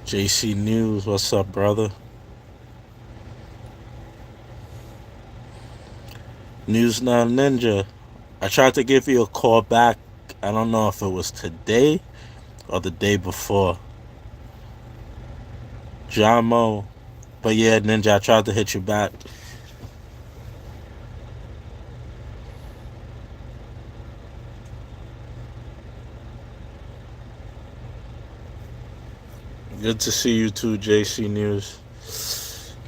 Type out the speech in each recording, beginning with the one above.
JC News, what's up, brother? News Now Ninja. I tried to give you a call back. I don't know if it was today or the day before. Jamo. But yeah, Ninja, I tried to hit you back. Good to see you too, JC News.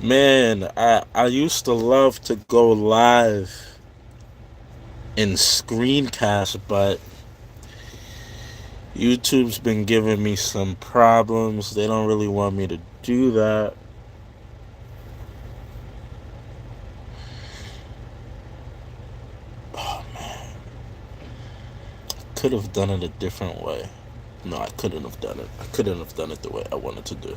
Man, I used to love to go live in screencast, but YouTube's been giving me some problems. They don't really want me to do that. Oh man, could have done it a different way. No, I couldn't have done it. I couldn't have done it the way I wanted to do.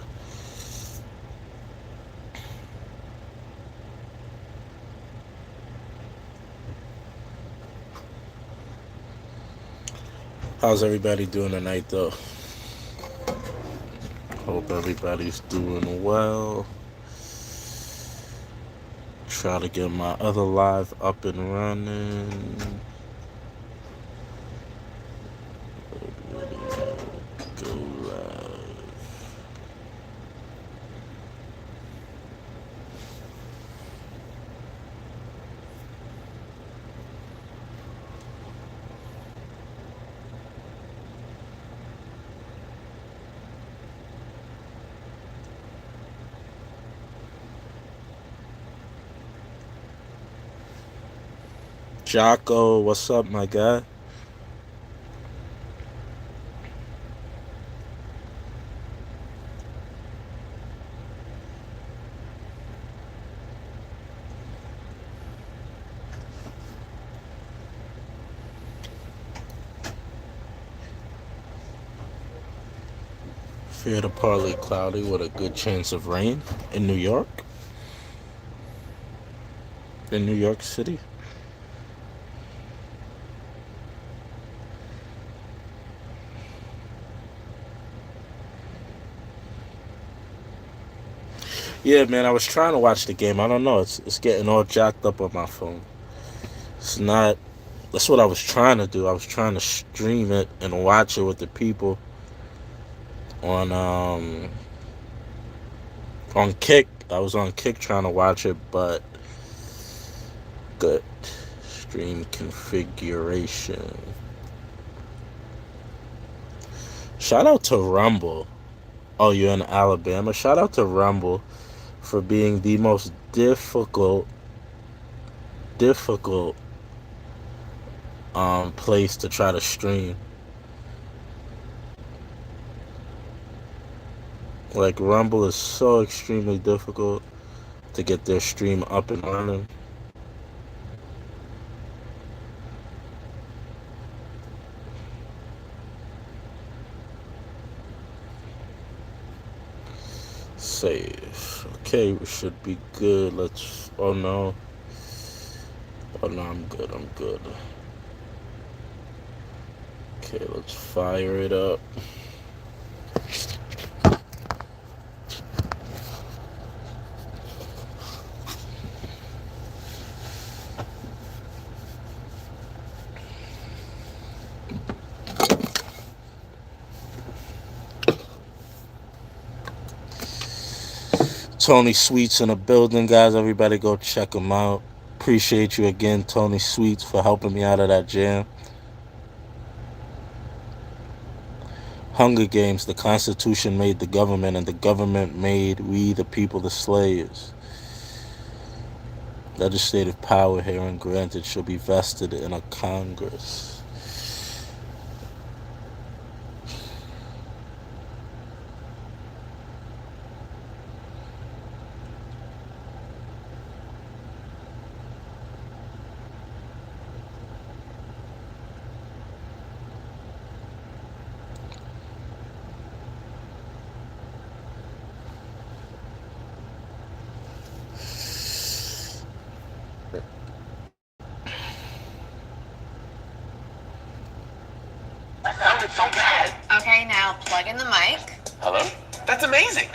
How's everybody doing tonight, though? Hope everybody's doing well. Try to get my other live up and running. Go live. Jocko, what's up, my guy? Fair to partly cloudy with a good chance of rain in New York. In New York City. Yeah, man, I was trying to watch the game. I don't know. It's getting all jacked up on my phone. It's not. That's what I was trying to do. I was trying to stream it and watch it with the people on on Kick. I was on Kick trying to watch it, but good stream configuration. Shout out to Rumble. Oh, you're in Alabama. Shout out to Rumble for being the most difficult place to try to stream. Like Rumble is so extremely difficult to get their stream up and running. Save. Okay, we should be good. Let's. Oh no. Oh no, I'm good. I'm good. Okay, let's fire it up. Tony Sweets in the building, guys. Everybody go check him out. Appreciate you again, Tony Sweets, for helping me out of that jam. Hunger Games, the Constitution made the government, and the government made we, the people, the slaves. Legislative power herein granted shall be vested in a Congress. Okay, now plug in the mic. Hello? That's amazing.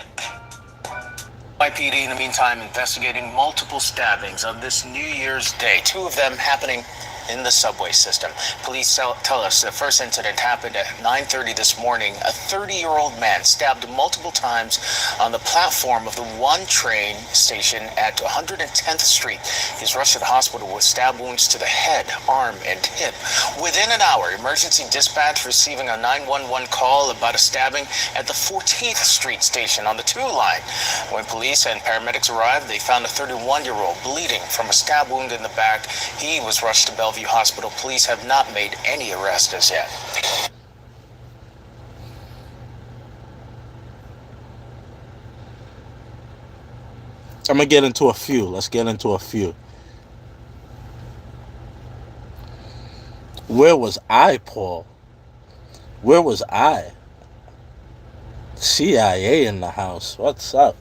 NYPD, in the meantime, investigating multiple stabbings on this New Year's Day, 2 of them happening in the subway system. Police tell us the first incident happened at 9:30 this morning. A 30-year-old man stabbed multiple times on the platform of the 1 train station at 110th Street. He's rushed to the hospital with stab wounds to the head, arm, and hip. Within an hour, emergency dispatch receiving a 911 call about a stabbing at the 14th Street station on the 2 line. When police and paramedics arrived, they found a 31-year-old bleeding from a stab wound in the back. He was rushed to Bellevue Hospital. Police have not made any arrests as yet. I'm going to get into a few. Let's get into a few. Where was I, Paul? Where was I? CIA in the house. What's up?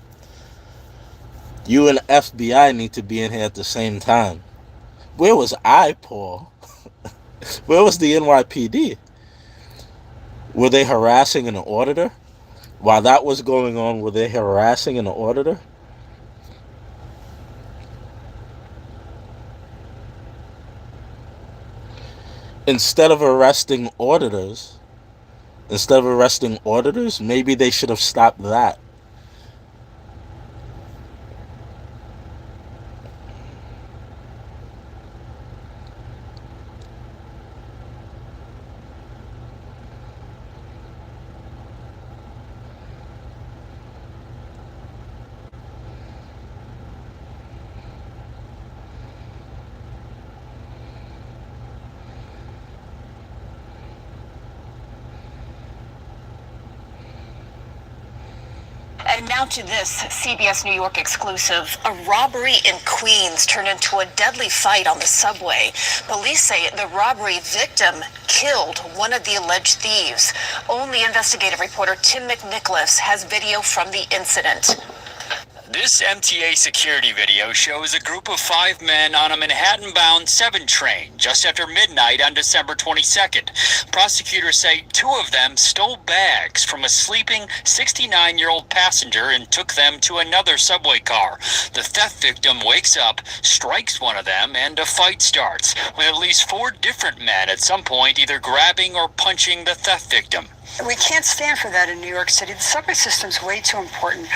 You and FBI need to be in here at the same time. Where was I, Paul? Where was the NYPD? Were they harassing an auditor? While that was going on, were they harassing an auditor? Instead of arresting auditors, maybe they should have stopped that. And now to this CBS New York exclusive. A robbery in Queens turned into a deadly fight on the subway. Police say the robbery victim killed one of the alleged thieves. Only investigative reporter Tim McNicholas has video from the incident. This MTA security video shows a group of 5 men on a Manhattan-bound 7 train just after midnight on December 22nd. Prosecutors say 2 of them stole bags from a sleeping 69-year-old passenger and took them to another subway car. The theft victim wakes up, strikes one of them, and a fight starts, with at least 4 different men at some point either grabbing or punching the theft victim. We can't stand for that in New York City. The subway system's way too important.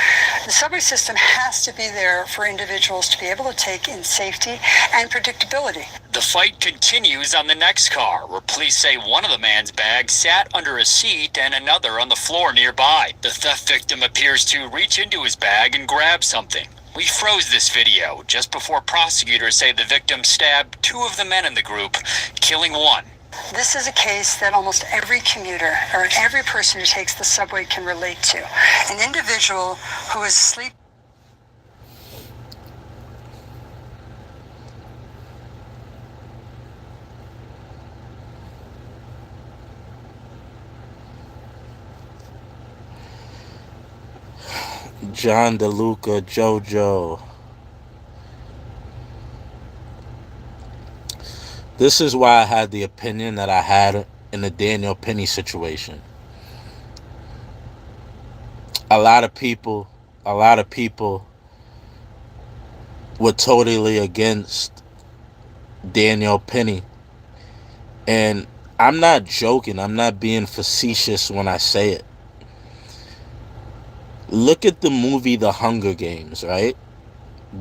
The subway system has to be there for individuals to be able to take in safety and predictability. The fight continues on the next car, where police say one of the man's bags sat under a seat and another on the floor nearby. The theft victim appears to reach into his bag and grab something. We froze this video just before prosecutors say the victim stabbed 2 of the men in the group, killing one. This is a case that almost every commuter or every person who takes the subway can relate to. An individual who is asleep. John DeLuca, JoJo. This is why I had the opinion that I had in the Daniel Penny situation. A lot of people were totally against Daniel Penny. And I'm not joking. I'm not being facetious when I say it. Look at the movie The Hunger Games, right?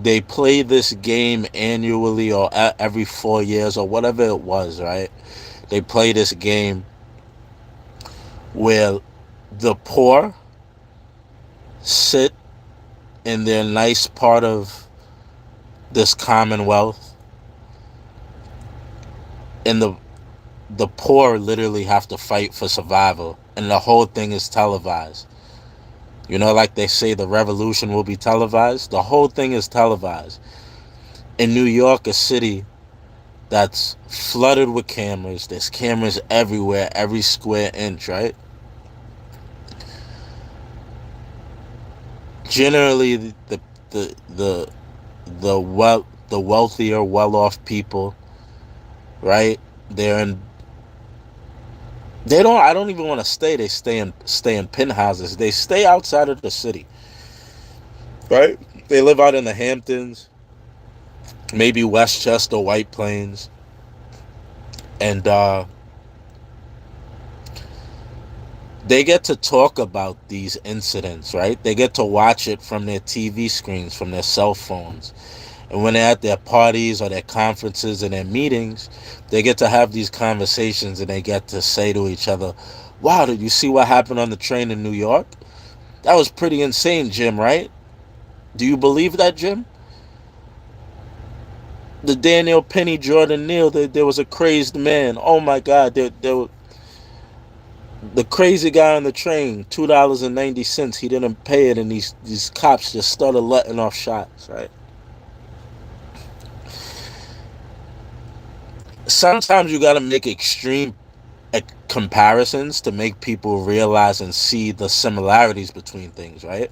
They play this game annually or every 4 years or whatever it was, right? They play this game where the poor sit in their nice part of this commonwealth, and the poor literally have to fight for survival, and the whole thing is televised. You know, like they say, the revolution will be televised. The whole thing is televised. In New York, a city that's flooded with cameras. There's cameras everywhere, every square inch, right? Generally, the wealthier, well-off people, right? They're in They don't. I don't even want to stay. They stay in penthouses. They stay outside of the city, right? They live out in the Hamptons, maybe Westchester, White Plains, and they get to talk about these incidents, right? They get to watch it from their TV screens, from their cell phones. And when they're at their parties or their conferences and their meetings, they get to have these conversations and they get to say to each other, wow, did you see what happened on the train in New York? That was pretty insane, Jim, right? Do you believe that, Jim? The Daniel Penny Jordan Neal, there was a crazed man. Oh my God, the crazy guy on the train, $2.90. He didn't pay it, and these cops just started letting off shots, right? Sometimes you got to make extreme comparisons to make people realize and see the similarities between things, right?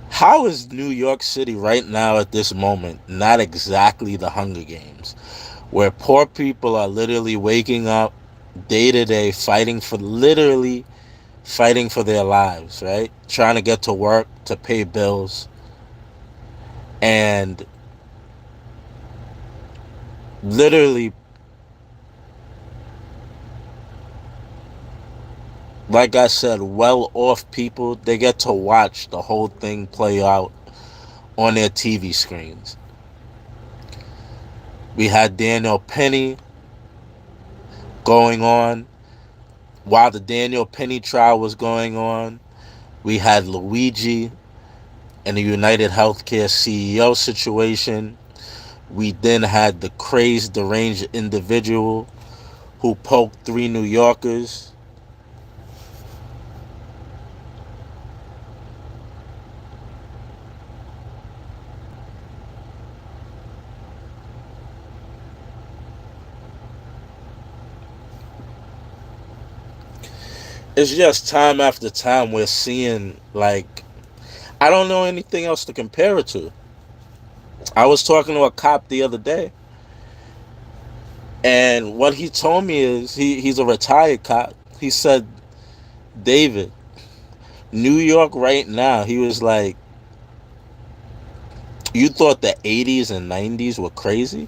How is New York City right now at this moment not exactly the Hunger Games, where poor people are literally waking up day to day fighting for their lives, right? Trying to get to work, to pay bills, and literally, like I said, well off people, they get to watch the whole thing play out on their TV screens. We had Daniel Penny going on. While the Daniel Penny trial was going on, we had Luigi and the United Healthcare CEO situation. We then had the crazed, deranged individual who poked 3 New Yorkers. It's just time after time we're seeing, like, I don't know anything else to compare it to. I was talking to a cop the other day, and what he told me is he's a retired cop. He said, David, New York right now, he was like, you thought the 80s and 90s were crazy?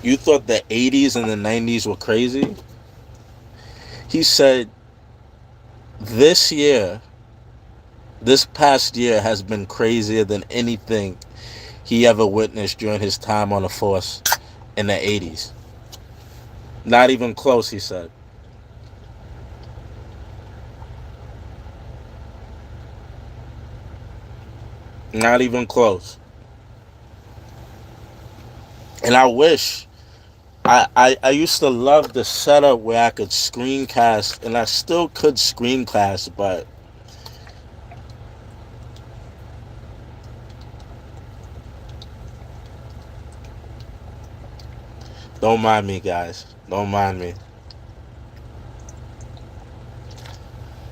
You thought the 80s and the 90s were crazy? He said, this year, this past year has been crazier than anything he ever witnessed during his time on the force in the 80s. Not even close, he said. Not even close. And I wish, I used to love the setup where I could screencast, and I still could screencast, but don't mind me, guys. Don't mind me.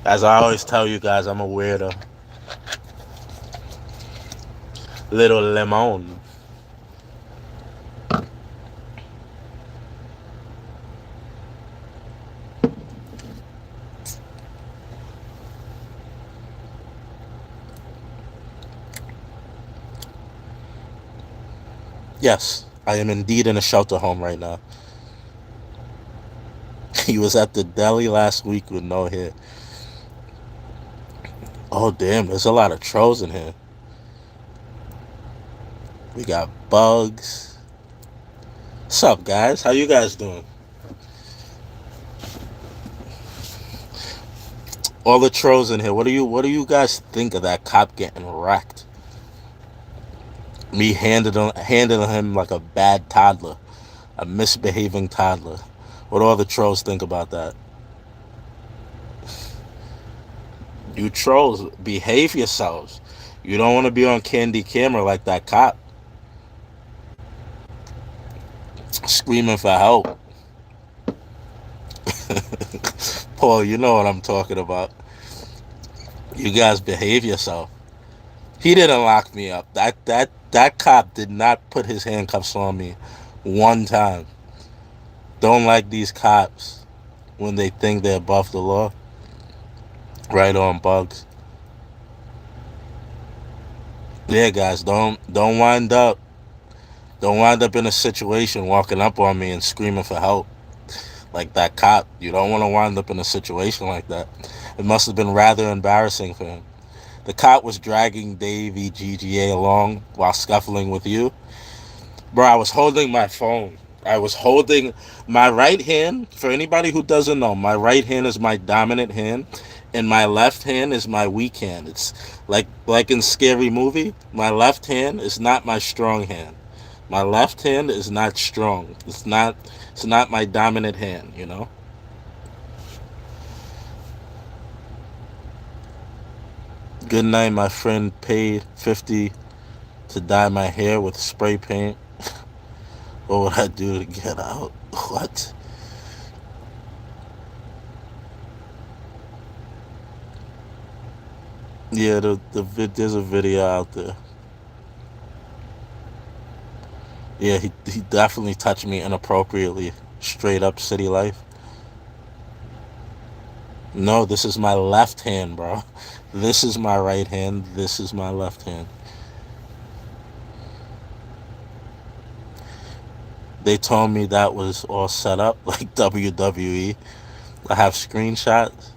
As I always tell you guys, I'm a weirdo. Little lemon. Yes, I am indeed in a shelter home right now. He was at the deli last week with no hair. Oh, damn, there's a lot of trolls in here. We got bugs. What's up, guys? How you guys doing? All the trolls in here. What do you guys think of that cop getting wrecked? Me handling him like a bad toddler, a misbehaving toddler. What do all the trolls think about that? You trolls, behave yourselves. You don't want to be on candy camera like that cop, screaming for help. Paul, you know what I'm talking about. You guys behave yourself. He didn't lock me up. That cop did not put his handcuffs on me one time. Don't like these cops when they think they're above the law. Right on, Bugs. Yeah, guys, don't wind up in a situation walking up on me and screaming for help like that cop. You don't want to wind up in a situation like that. It must have been rather embarrassing for him. The cop was dragging Davey GGA along while scuffling with you. Bro, I was holding my phone. I was holding my right hand. For anybody who doesn't know, my right hand is my dominant hand, and my left hand is my weak hand. It's like in Scary Movie. My left hand is not my strong hand. My left hand is not strong. It's not my dominant hand. You know. Good night, my friend. Paid $50 to dye my hair with spray paint. What would I do to get out? What? Yeah, there's a video out there. Yeah, he definitely touched me inappropriately. Straight up city life. No, this is my left hand, bro. This is my right hand. This is my left hand. They told me that was all set up like WWE. I have screenshots.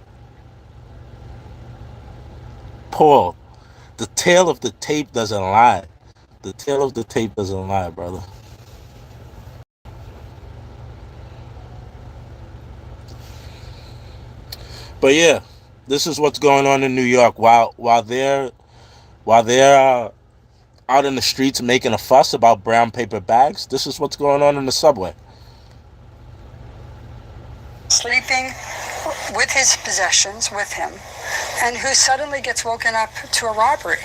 Paul, the tail of the tape doesn't lie. The tail of the tape doesn't lie, brother. But yeah, this is what's going on in New York. While they're out in the streets making a fuss about brown paper bags, this is what's going on in the subway. Sleeping with his possessions with him, and who suddenly gets woken up to a robbery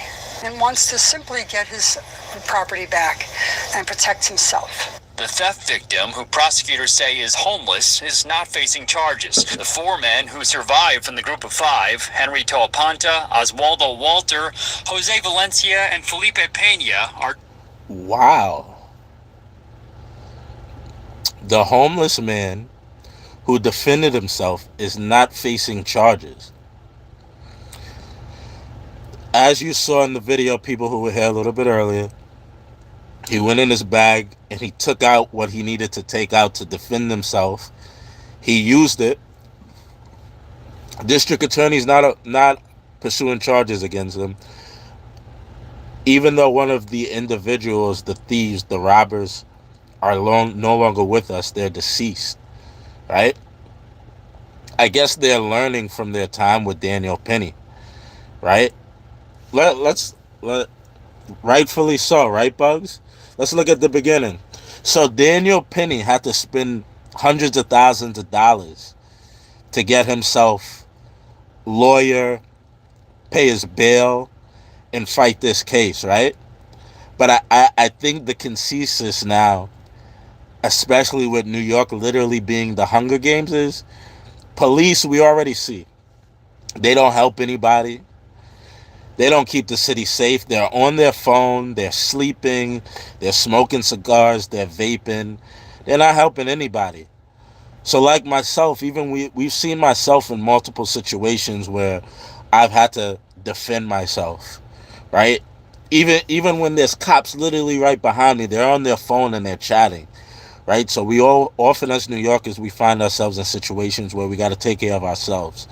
and wants to simply get his property back and protect himself. The theft victim, who prosecutors say is homeless, is not facing charges. The four men who survived from the group of five, Henry Toapanta, Oswaldo Walter, Jose Valencia, and Felipe Pena, are... Wow. The homeless man who defended himself is not facing charges. As you saw in the video, people who were here a little bit earlier, he went in his bag and he took out what he needed to take out to defend himself. He used it. District attorney's not pursuing charges against him, even though one of the individuals, the thieves, the robbers, are no longer with us. They're deceased, right? I guess they're learning from their time with Daniel Penny, right? Let's rightfully so, right, Bugs? Let's look at the beginning. So Daniel Penny had to spend hundreds of thousands of dollars to get himself lawyer, pay his bail, and fight this case, right? But I think the consensus now, especially with New York literally being the Hunger Games, is police, we already see. They don't help anybody. They don't keep the city safe. They're on their phone. They're sleeping. They're smoking cigars. They're vaping. They're not helping anybody. So like myself, even we've seen myself in multiple situations where I've had to defend myself, right? Even when there's cops literally right behind me, they're on their phone and they're chatting, right? So we all, often as New Yorkers, we find ourselves in situations where we got to take care of ourselves.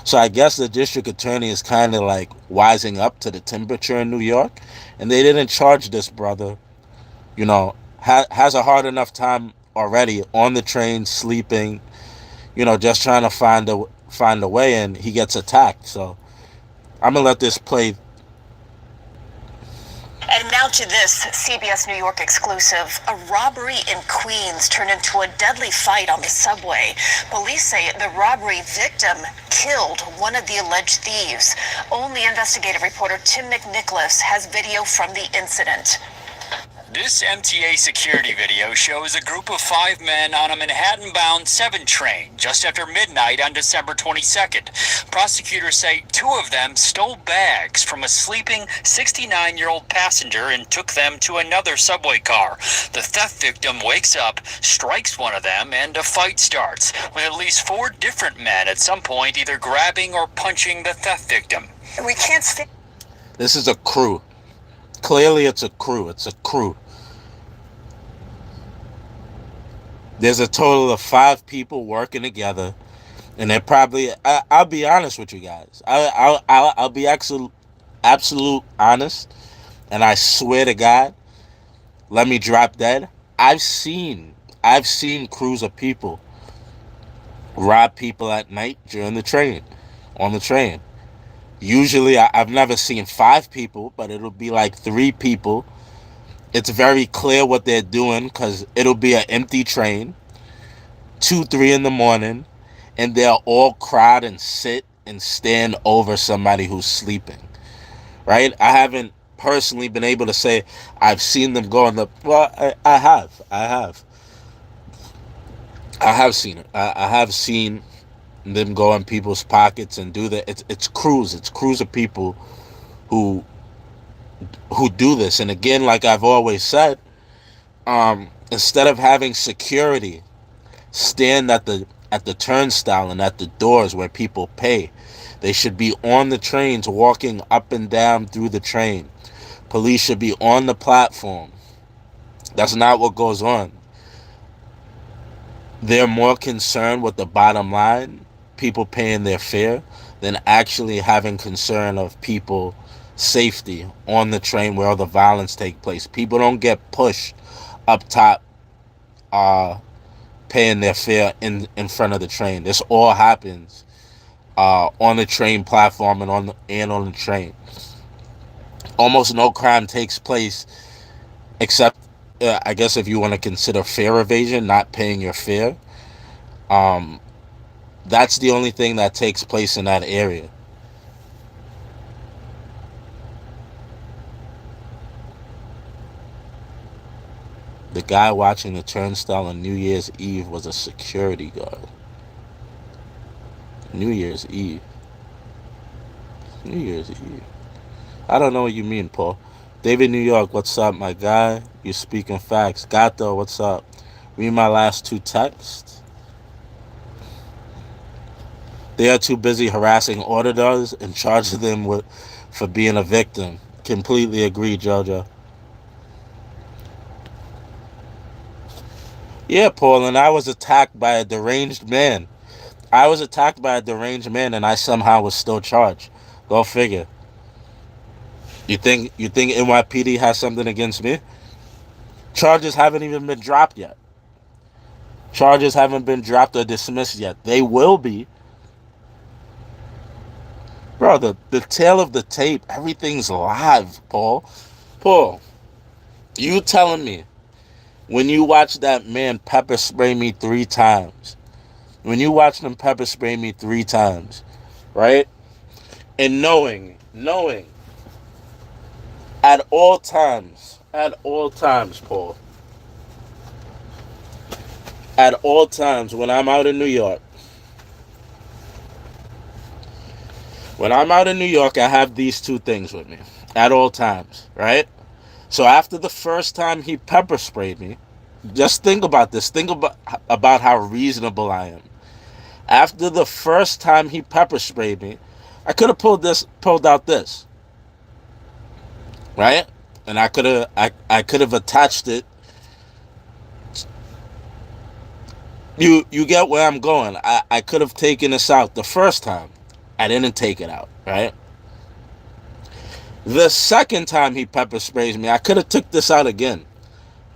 So I guess the district attorney is kind of like wising up to the temperature in New York, and they didn't charge this brother, you know, has a hard enough time already on the train, sleeping, you know, just trying to find a way, and he gets attacked. So I'm gonna let this play. And now to this CBS New York exclusive. A robbery in Queens turned into a deadly fight on the subway. Police say the robbery victim killed one of the alleged thieves. Only investigative reporter Tim McNicholas has video from the incident. This MTA security video shows a group of 5 men on a Manhattan-bound 7 train just after midnight on December 22nd. Prosecutors say 2 of them stole bags from a sleeping 69-year-old passenger and took them to another subway car. The theft victim wakes up, strikes one of them, and a fight starts, with at least 4 different men at some point either grabbing or punching the theft victim. We can't stand. This is a crew. Clearly, it's a crew. It's a crew. There's a total of 5 people working together, and they're probably. I'll be honest with you guys. I'll be absolute honest, and I swear to God, let me drop dead. I've seen crews of people rob people at night on the train. Usually, I've never seen 5 people, but it'll be like 3 people. It's very clear what they're doing because it'll be an empty train, 2, 3 in the morning, and they'll all crowd and sit and stand over somebody who's sleeping, right? I haven't personally been able to say I've seen them go on the... Well, I have seen it. I have seen them go in people's pockets and do that. It's crews of people who do this. And again, like I've always said, instead of having security stand at the turnstile and at the doors where people pay, they should be on the trains walking up and down through the train. Police should be on the platform. That's not what goes on. They're more concerned with the bottom line, people paying their fare, than actually having concern of people safety on the train where all the violence take place. People don't get pushed up top paying their fare in front of the train. This all happens on the train platform and on the train. Almost no crime takes place except I guess if you want to consider fare evasion, not paying your fare. That's the only thing that takes place in that area. The guy watching the turnstile on New Year's Eve was a security guard. New Year's Eve. I don't know what you mean, Paul. David, New York, what's up, my guy? You speaking facts. Gato, what's up? Read my last 2 texts. They are too busy harassing auditors and charging them for being a victim. Completely agree, Jojo. Yeah, Paul, and I was attacked by a deranged man. And I somehow was still charged. Go figure. You think NYPD has something against me? Charges haven't even been dropped yet. Charges haven't been dropped or dismissed yet. They will be. Bro, the tail of the tape, everything's live, Paul. Paul, you telling me when you watch that man pepper spray me 3 times, right? And knowing at all times, Paul, at all times when I'm out in New York, I have these 2 things with me at all times, right? So after the first time he pepper sprayed me, just think about this. Think about how reasonable I am. After the first time he pepper sprayed me, I could have pulled out this, right? And I could have attached it. You get where I'm going. I could have taken this out the first time. I didn't take it out, right? The second time he pepper sprays me, I could have took this out again.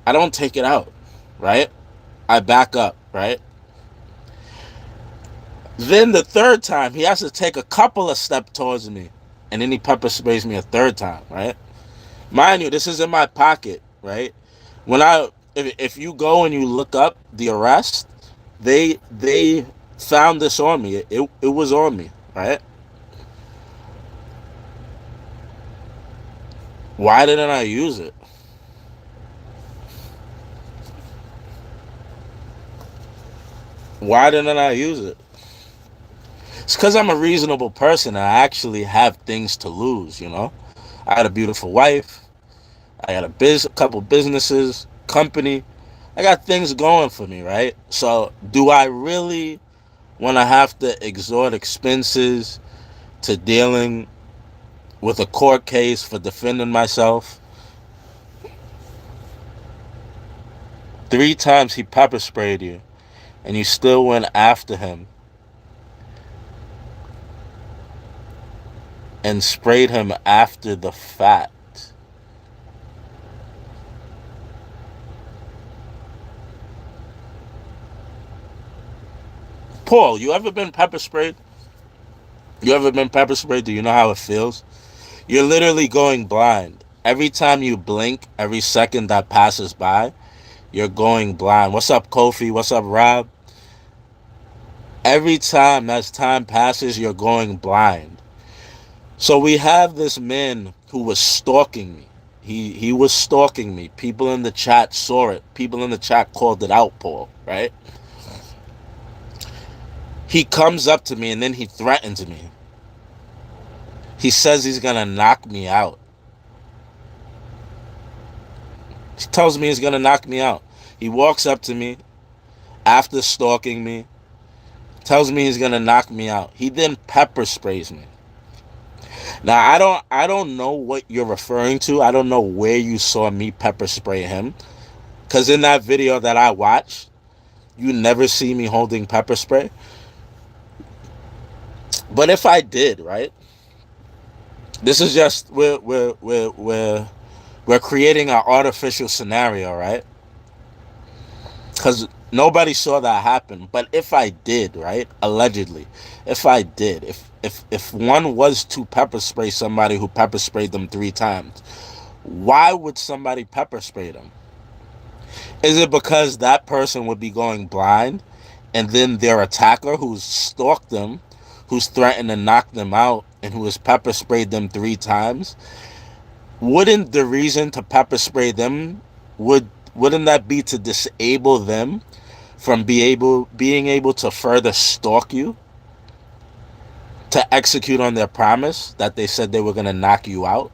I don't take it out, right? I back up, right? Then the third time, he has to take a couple of steps towards me, and then he pepper sprays me a third time, right? Mind you, this is in my pocket, right? If you go and you look up the arrest, they found this on me. It was on me, right? Why didn't I use it? Why didn't I use it? It's because I'm a reasonable person and I actually have things to lose, you know? I had a beautiful wife. I got a couple businesses, company. I got things going for me, right? So do I really want to have to exhort expenses to dealing with a court case for defending myself? 3 times he pepper sprayed you and you still went after him and sprayed him after the fact. Paul, you ever been pepper sprayed? You ever been pepper sprayed? Do you know how it feels? You're literally going blind. Every time you blink, every second that passes by, you're going blind. What's up, Kofi? What's up, Rob? Every time as time passes, you're going blind. So we have this man who was stalking me. He was stalking me. People in the chat saw it. People in the chat called it out, Paul, right? He comes up to me and then he threatens me. He says he's gonna knock me out. He tells me he's gonna knock me out. He walks up to me after stalking me, tells me he's gonna knock me out. He then pepper sprays me. Now I don't know what you're referring to. I don't know where you saw me pepper spray him. Cause in that video that I watched, you never see me holding pepper spray. But if I did, right? This is just we're creating an artificial scenario, right? Because nobody saw that happen. But if I did, right? Allegedly, if I did, if one was to pepper spray somebody who pepper sprayed them 3 times, why would somebody pepper spray them? Is it because that person would be going blind and then their attacker who's stalked them, who's threatened to knock them out, and who has pepper sprayed them 3 times, wouldn't the reason to pepper spray them, wouldn't that be to disable them from being able to further stalk you, to execute on their promise that they said they were going to knock you out?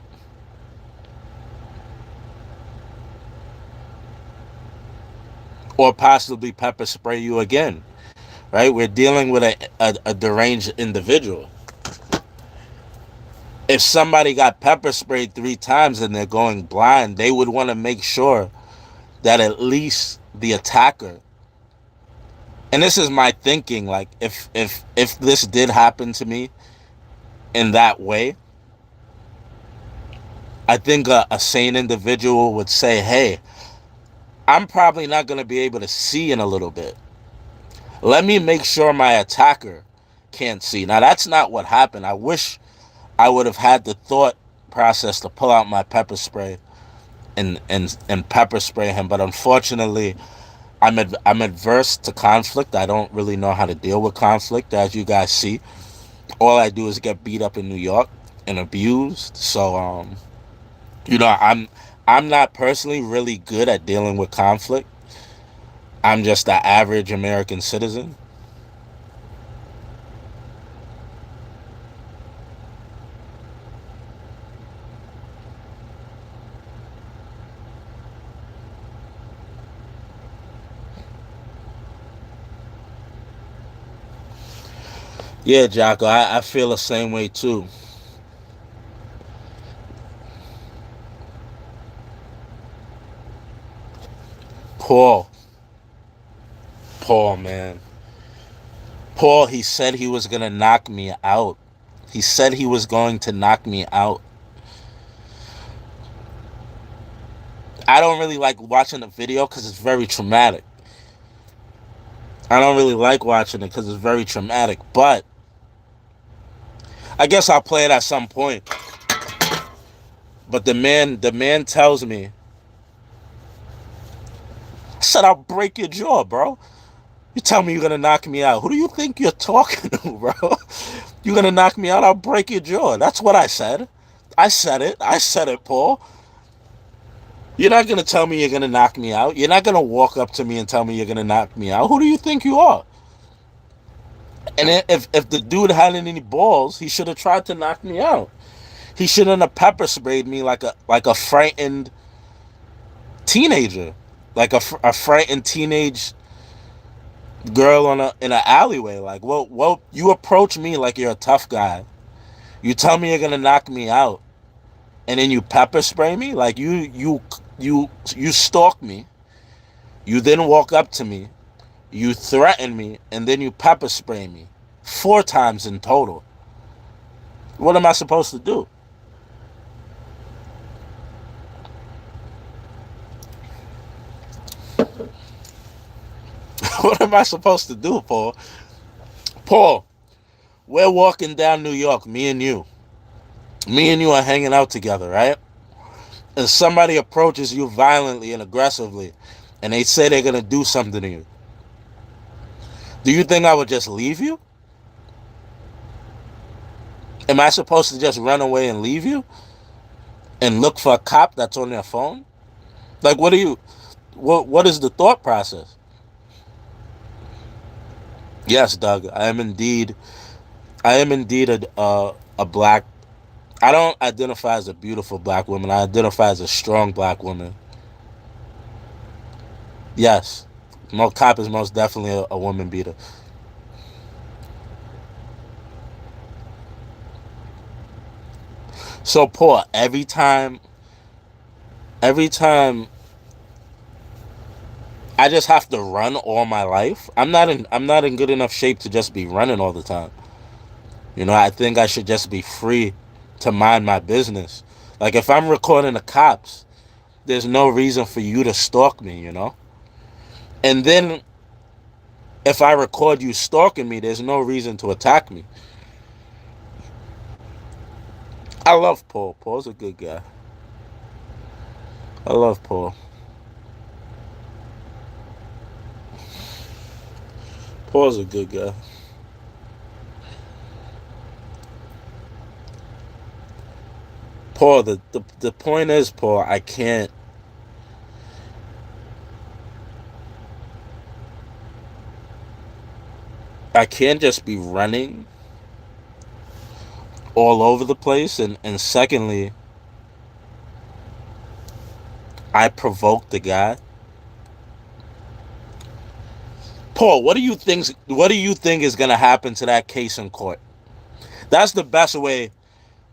Or possibly pepper spray you again, right? We're dealing with a deranged individual. If somebody got pepper sprayed 3 times and they're going blind, they would want to make sure that at least the attacker, and this is my thinking, like if this did happen to me in that way, I think a sane individual would say, hey, I'm probably not going to be able to see in a little bit. Let me make sure my attacker can't see. Now, that's not what happened. I wish I would have had the thought process to pull out my pepper spray and pepper spray him. But unfortunately, I'm adverse to conflict. I don't really know how to deal with conflict, as you guys see. All I do is get beat up in New York and abused. So, I'm not personally really good at dealing with conflict. I'm just the average American citizen. Yeah, Jocko, I feel the same way too. Paul, man. Paul, he said he was going to knock me out. He said he was going to knock me out. I don't really like watching the video because it's very traumatic. I don't really like watching it because it's very traumatic. But I guess I'll play it at some point. But the man tells me, I said, I'll break your jaw, bro. You tell me you're going to knock me out. Who do you think you're talking to, bro? You're going to knock me out? I'll break your jaw. That's what I said. I said it, Paul. You're not going to tell me you're going to knock me out. You're not going to walk up to me and tell me you're going to knock me out. Who do you think you are? And if the dude had any balls, he should have tried to knock me out. He shouldn't have pepper sprayed me like a frightened teenager, like a frightened teenage girl in an alleyway. Like, well, you approach me like you're a tough guy. You tell me you're gonna knock me out, and then you pepper spray me. Like you stalk me. You then walk up to me. You threaten me, and then you pepper spray me 4 times in total. What am I supposed to do? What am I supposed to do, Paul? Paul, we're walking down New York, me and you. Me and you are hanging out together, right? And somebody approaches you violently and aggressively, and they say they're going to do something to you. Do you think I would just leave you? Am I supposed to just run away and leave you? And look for a cop that's on their phone? Like, what is the thought process? Yes, Doug, I am indeed a black. I don't identify as a beautiful black woman. I identify as a strong black woman. Yes, cop is most definitely a woman beater. So, Paul, every time I just have to run all my life. I'm not in good enough shape to just be running all the time. I think I should just be free to mind my business. Like, if I'm recording the cops, there's no reason for you to stalk me. And then if I record you stalking me, there's no reason to attack me. I love Paul. Paul's a good guy. I love Paul. Paul's a good guy. Paul, the point is, Paul, I can't just be running all over the place, and secondly, I provoked the guy. Paul, what do you think is gonna happen to that case in court? That's the best way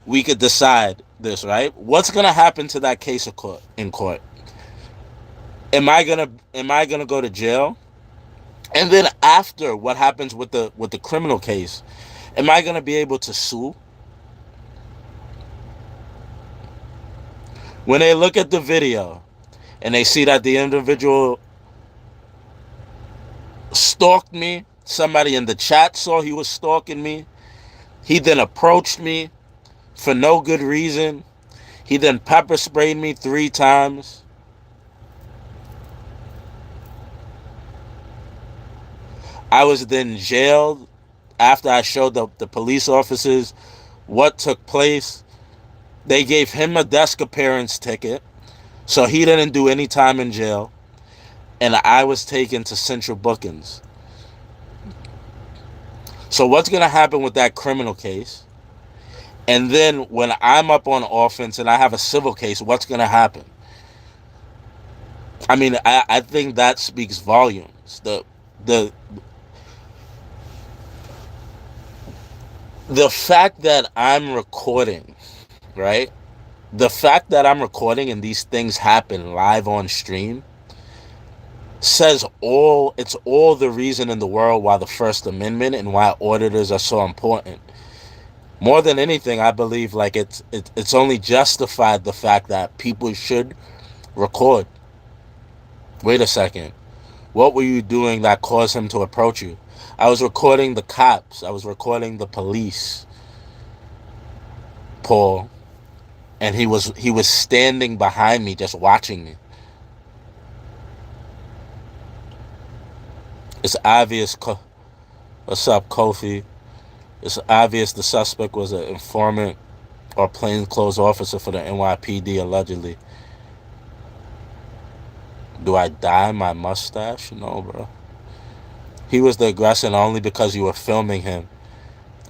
we could decide this, right? What's gonna happen to that case in court? Am I gonna go to jail? And then after, what happens with the criminal case? Am I gonna be able to sue? When they look at the video and they see that the individual stalked me, somebody in the chat saw he was stalking me, he then approached me for no good reason, he then pepper sprayed me 3 times. I was then jailed after I showed the police officers what took place. They gave him a desk appearance ticket, so he didn't do any time in jail, and I was taken to central bookings. So what's going to happen with that criminal case? And then when I'm up on offense and I have a civil case, what's going to happen? I mean, I think that speaks volumes. The fact that I'm recording, right? The fact that I'm recording and these things happen live on stream says it's all the reason in the world why the First Amendment and why auditors are so important. More than anything, I believe like it's only justified the fact that people should record. Wait a second. What were you doing that caused him to approach you? I was recording the cops. I was recording the police, Paul. And he was standing behind me just watching me. It's obvious. What's up, Kofi? It's obvious the suspect was an informant or plainclothes officer for the NYPD, allegedly. Do I dye my mustache? No, bro. He was the aggressor only because you were filming him.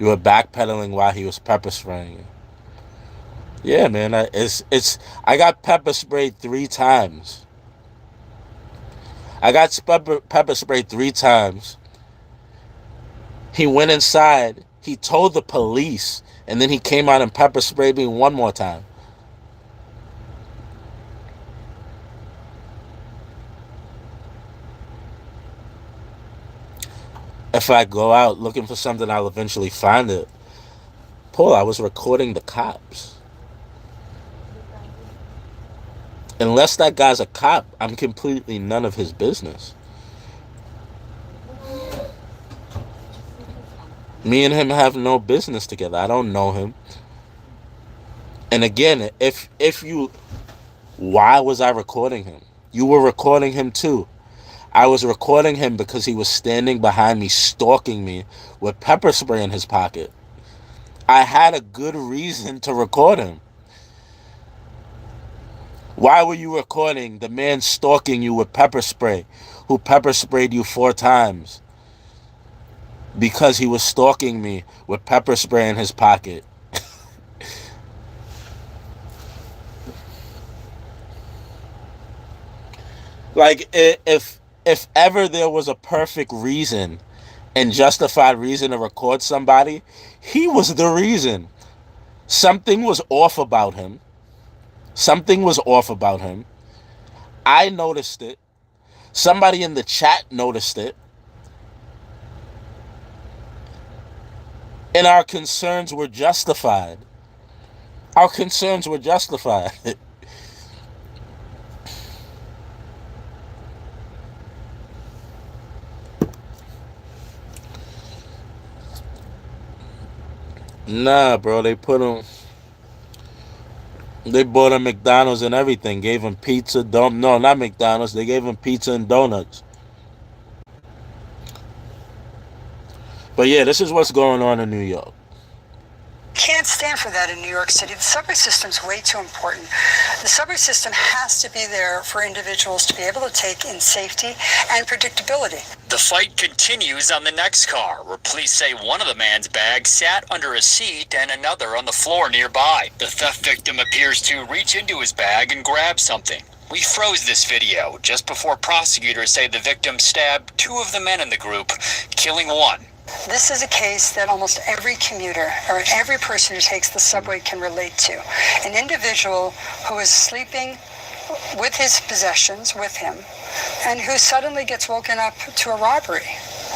You were backpedaling while he was pepper spraying you. Yeah, man, I got pepper sprayed 3 times. I got pepper sprayed 3 times. He went inside, he told the police, and then he came out and pepper sprayed me 1 more time. If I go out looking for something, I'll eventually find it. Paul, I was recording the cops. Unless that guy's a cop, I'm completely none of his business. Me and him have no business together. I don't know him. And again, why was I recording him? You were recording him too. I was recording him because he was standing behind me, stalking me with pepper spray in his pocket. I had a good reason to record him. Why were you recording the man stalking you with pepper spray, who pepper sprayed you 4 times? Because he was stalking me with pepper spray in his pocket. Like, if ever there was a perfect reason and justified reason to record somebody, he was the reason. Something was off about him. Something was off about him. I noticed it. Somebody in the chat noticed it. And our concerns were justified. Our concerns were justified. Nah, bro, they bought him McDonald's and everything. Gave him pizza. No, not McDonald's. They gave him pizza and donuts. But yeah, this is what's going on in New York. Can't stand for that in New York City. The subway system's way too important. The subway system has to be there for individuals to be able to take in safety and predictability. The fight continues on the next car, where police say one of the man's bags sat under a seat and another on the floor nearby. The theft victim appears to reach into his bag and grab something. We froze this video just before prosecutors say the victim stabbed 2 of the men in the group, killing 1. This is a case that almost every commuter or every person who takes the subway can relate to. An individual who is sleeping with his possessions with him and who suddenly gets woken up to a robbery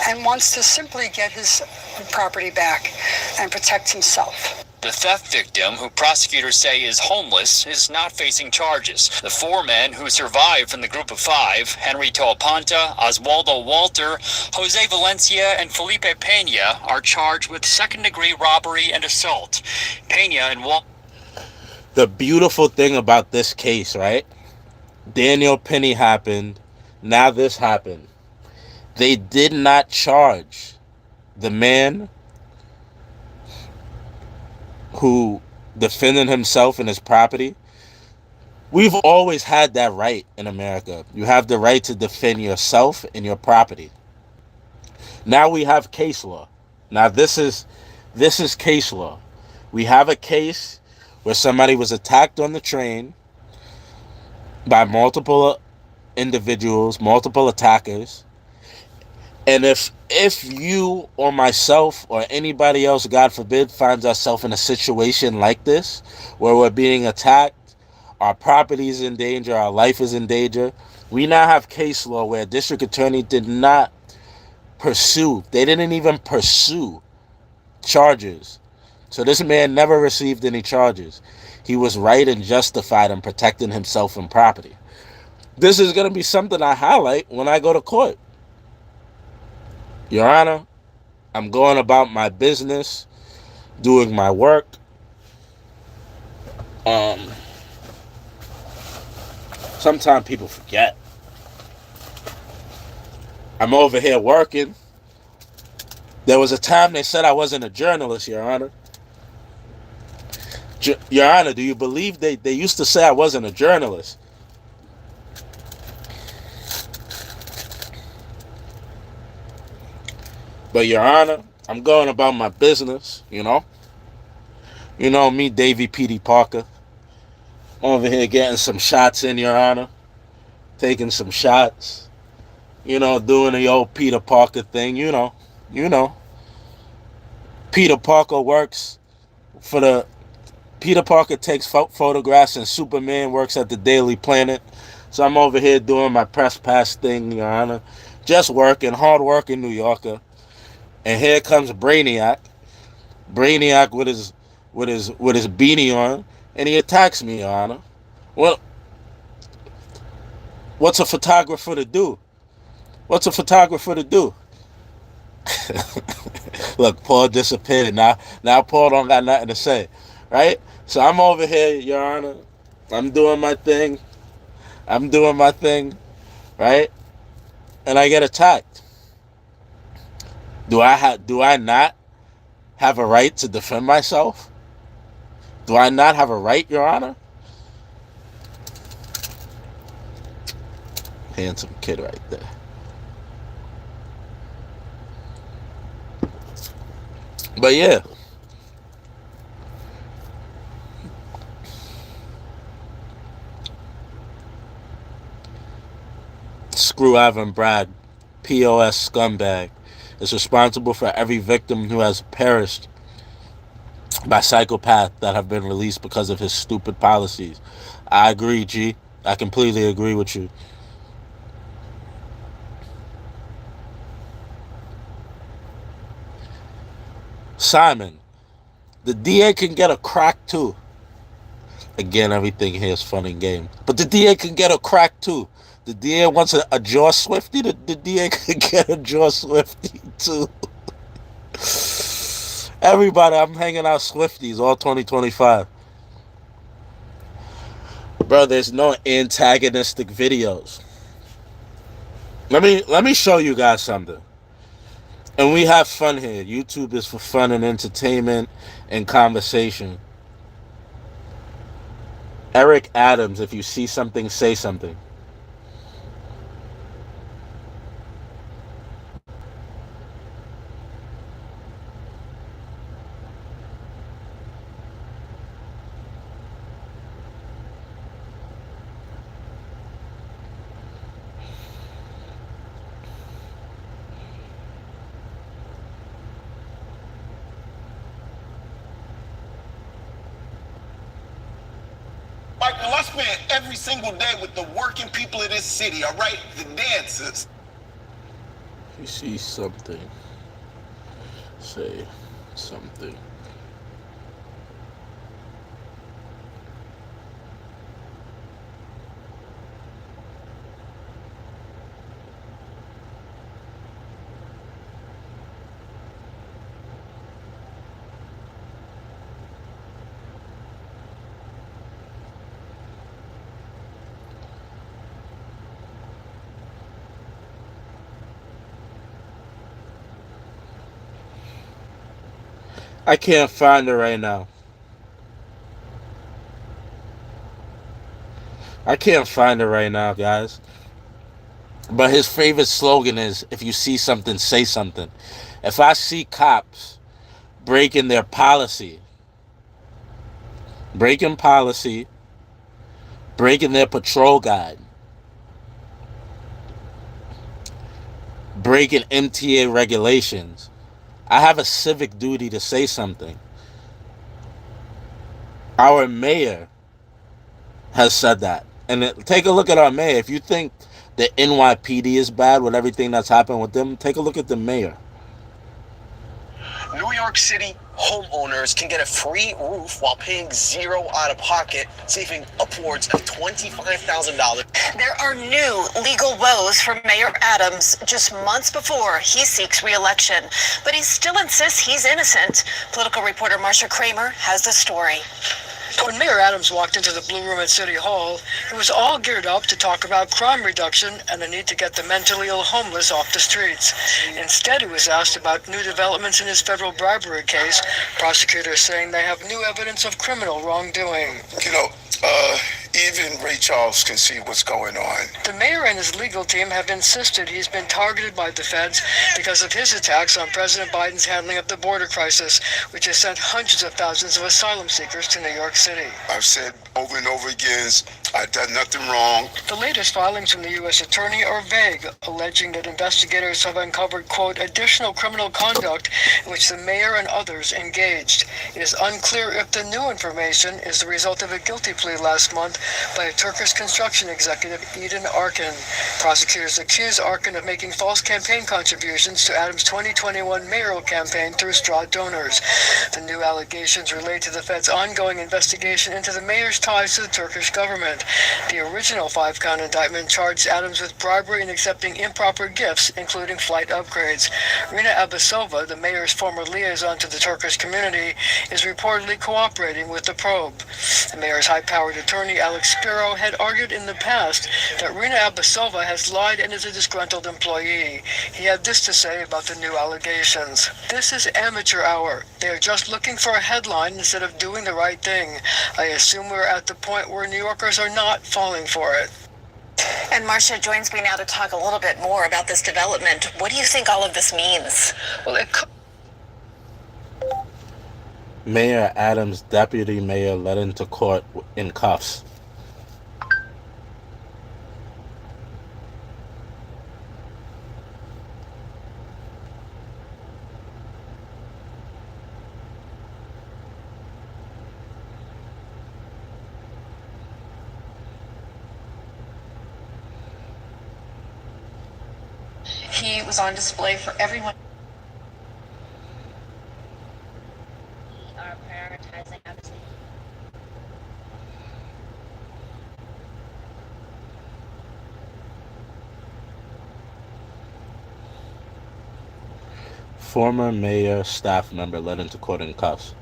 and wants to simply get his property back and protect himself. The theft victim, who prosecutors say is homeless, is not facing charges. The 4 men who survived from the group of 5, Henry Talpanta, Oswaldo Walter, Jose Valencia, and Felipe Pena, are charged with second-degree robbery and assault. Pena and Walter. The beautiful thing about this case, right? Daniel Penny happened. Now this happened. They did not charge the man who defended himself and his property. We've always had that right in America. You have the right to defend yourself and your property. Now we have case law. Now this is case law. We have a case where somebody was attacked on the train by multiple individuals, multiple attackers. And if you or myself or anybody else, God forbid, finds ourselves in a situation like this, where we're being attacked, our property is in danger, our life is in danger, we now have case law where a district attorney did not pursue, they didn't even pursue charges. So this man never received any charges. He was right and justified in protecting himself and property. This is going to be something I highlight when I go to court. Your Honor, I'm going about my business, doing my work. Sometimes people forget. I'm over here working. There was a time they said I wasn't a journalist, Your Honor. Your Honor, do you believe they used to say I wasn't a journalist? But, Your Honor, I'm going about my business, you know? You know me, Davy P.D. Parker. I'm over here getting some shots in, Your Honor. Taking some shots. You know, doing the old Peter Parker thing, you know. You know. Peter Parker works for the... Peter Parker takes photographs and Superman works at the Daily Planet. So I'm over here doing my press pass thing, Your Honor. Just working, hard working New Yorker. And here comes Brainiac. Brainiac with his beanie on, and he attacks me, Your Honor. Well, what's a photographer to do? What's a photographer to do? Look, Paul disappeared. Now Paul don't got nothing to say, right? So I'm over here, Your Honor. I'm doing my thing. Right? And I get attacked. Do I not have a right to defend myself? Do I not have a right, Your Honor? Handsome kid right there. But yeah. Screw Ivan Brad, POS scumbag, is responsible for every victim who has perished by psychopaths that have been released because of his stupid policies. I agree, G. I completely agree with you. Simon, the DA can get a crack too. Again, everything here is fun and game. But the DA can get a crack too. The DA wants a jaw swifty. The DA can get a jaw swifty too. Everybody, I'm hanging out Swifties all 2025. Bro, there's no antagonistic videos. Let me show you guys something. And we have fun here. YouTube is for fun and entertainment and conversation. Eric Adams, if you see something, say something. Michael, I spend every single day with the working people of this city, all right? The dancers. If you see something, say something. I can't find it right now. I can't find it right now, guys. But his favorite slogan is, if you see something, say something. If I see cops breaking their policy, breaking their patrol guide, breaking MTA regulations, I have a civic duty to say something. Our mayor has said that. And take a look at our mayor. If you think the NYPD is bad with everything that's happened with them, take a look at the mayor. New York City homeowners can get a free roof while paying zero out of pocket, saving upwards of $25,000. There are new legal woes for Mayor Adams just months before he seeks re-election, but he still insists he's innocent. Political reporter Marsha Kramer has the story. When Mayor Adams walked into the Blue Room at City Hall, he was all geared up to talk about crime reduction and the need to get the mentally ill homeless off the streets. Instead, he was asked about new developments in his federal bribery case, prosecutors saying they have new evidence of criminal wrongdoing. You know, Even Ray Charles can see what's going on. The mayor and his legal team have insisted he's been targeted by the feds because of his attacks on President Biden's handling of the border crisis, which has sent hundreds of thousands of asylum seekers to New York City. I've said over and over again, I've done nothing wrong. The latest filings from the U.S. Attorney are vague, alleging that investigators have uncovered, quote, additional criminal conduct in which the mayor and others engaged. It is unclear if the new information is the result of a guilty plea last month by a Turkish construction executive, Eden Arkin. Prosecutors accuse Arkin of making false campaign contributions to Adams' 2021 mayoral campaign through straw donors. The new allegations relate to the Fed's ongoing investigation into the mayor's ties to the Turkish government. The original 5-count indictment charged Adams with bribery and accepting improper gifts, including flight upgrades. Rina Abasova, the mayor's former liaison to the Turkish community, is reportedly cooperating with the probe. The mayor's high-powered attorney, Alex Spiro, had argued in the past that Rina Abasova has lied and is a disgruntled employee. He had this to say about the new allegations. This is amateur hour. They are just looking for a headline instead of doing the right thing. I assume we're at the point where New Yorkers are not falling for it. And Marcia joins me now to talk a little bit more about this development. What do you think all of this means? Well, it could. Mayor Adams' deputy mayor led into court in cuffs. He was on display for everyone. We are prioritizing advocacy. Former mayor staff member led into court in cuffs.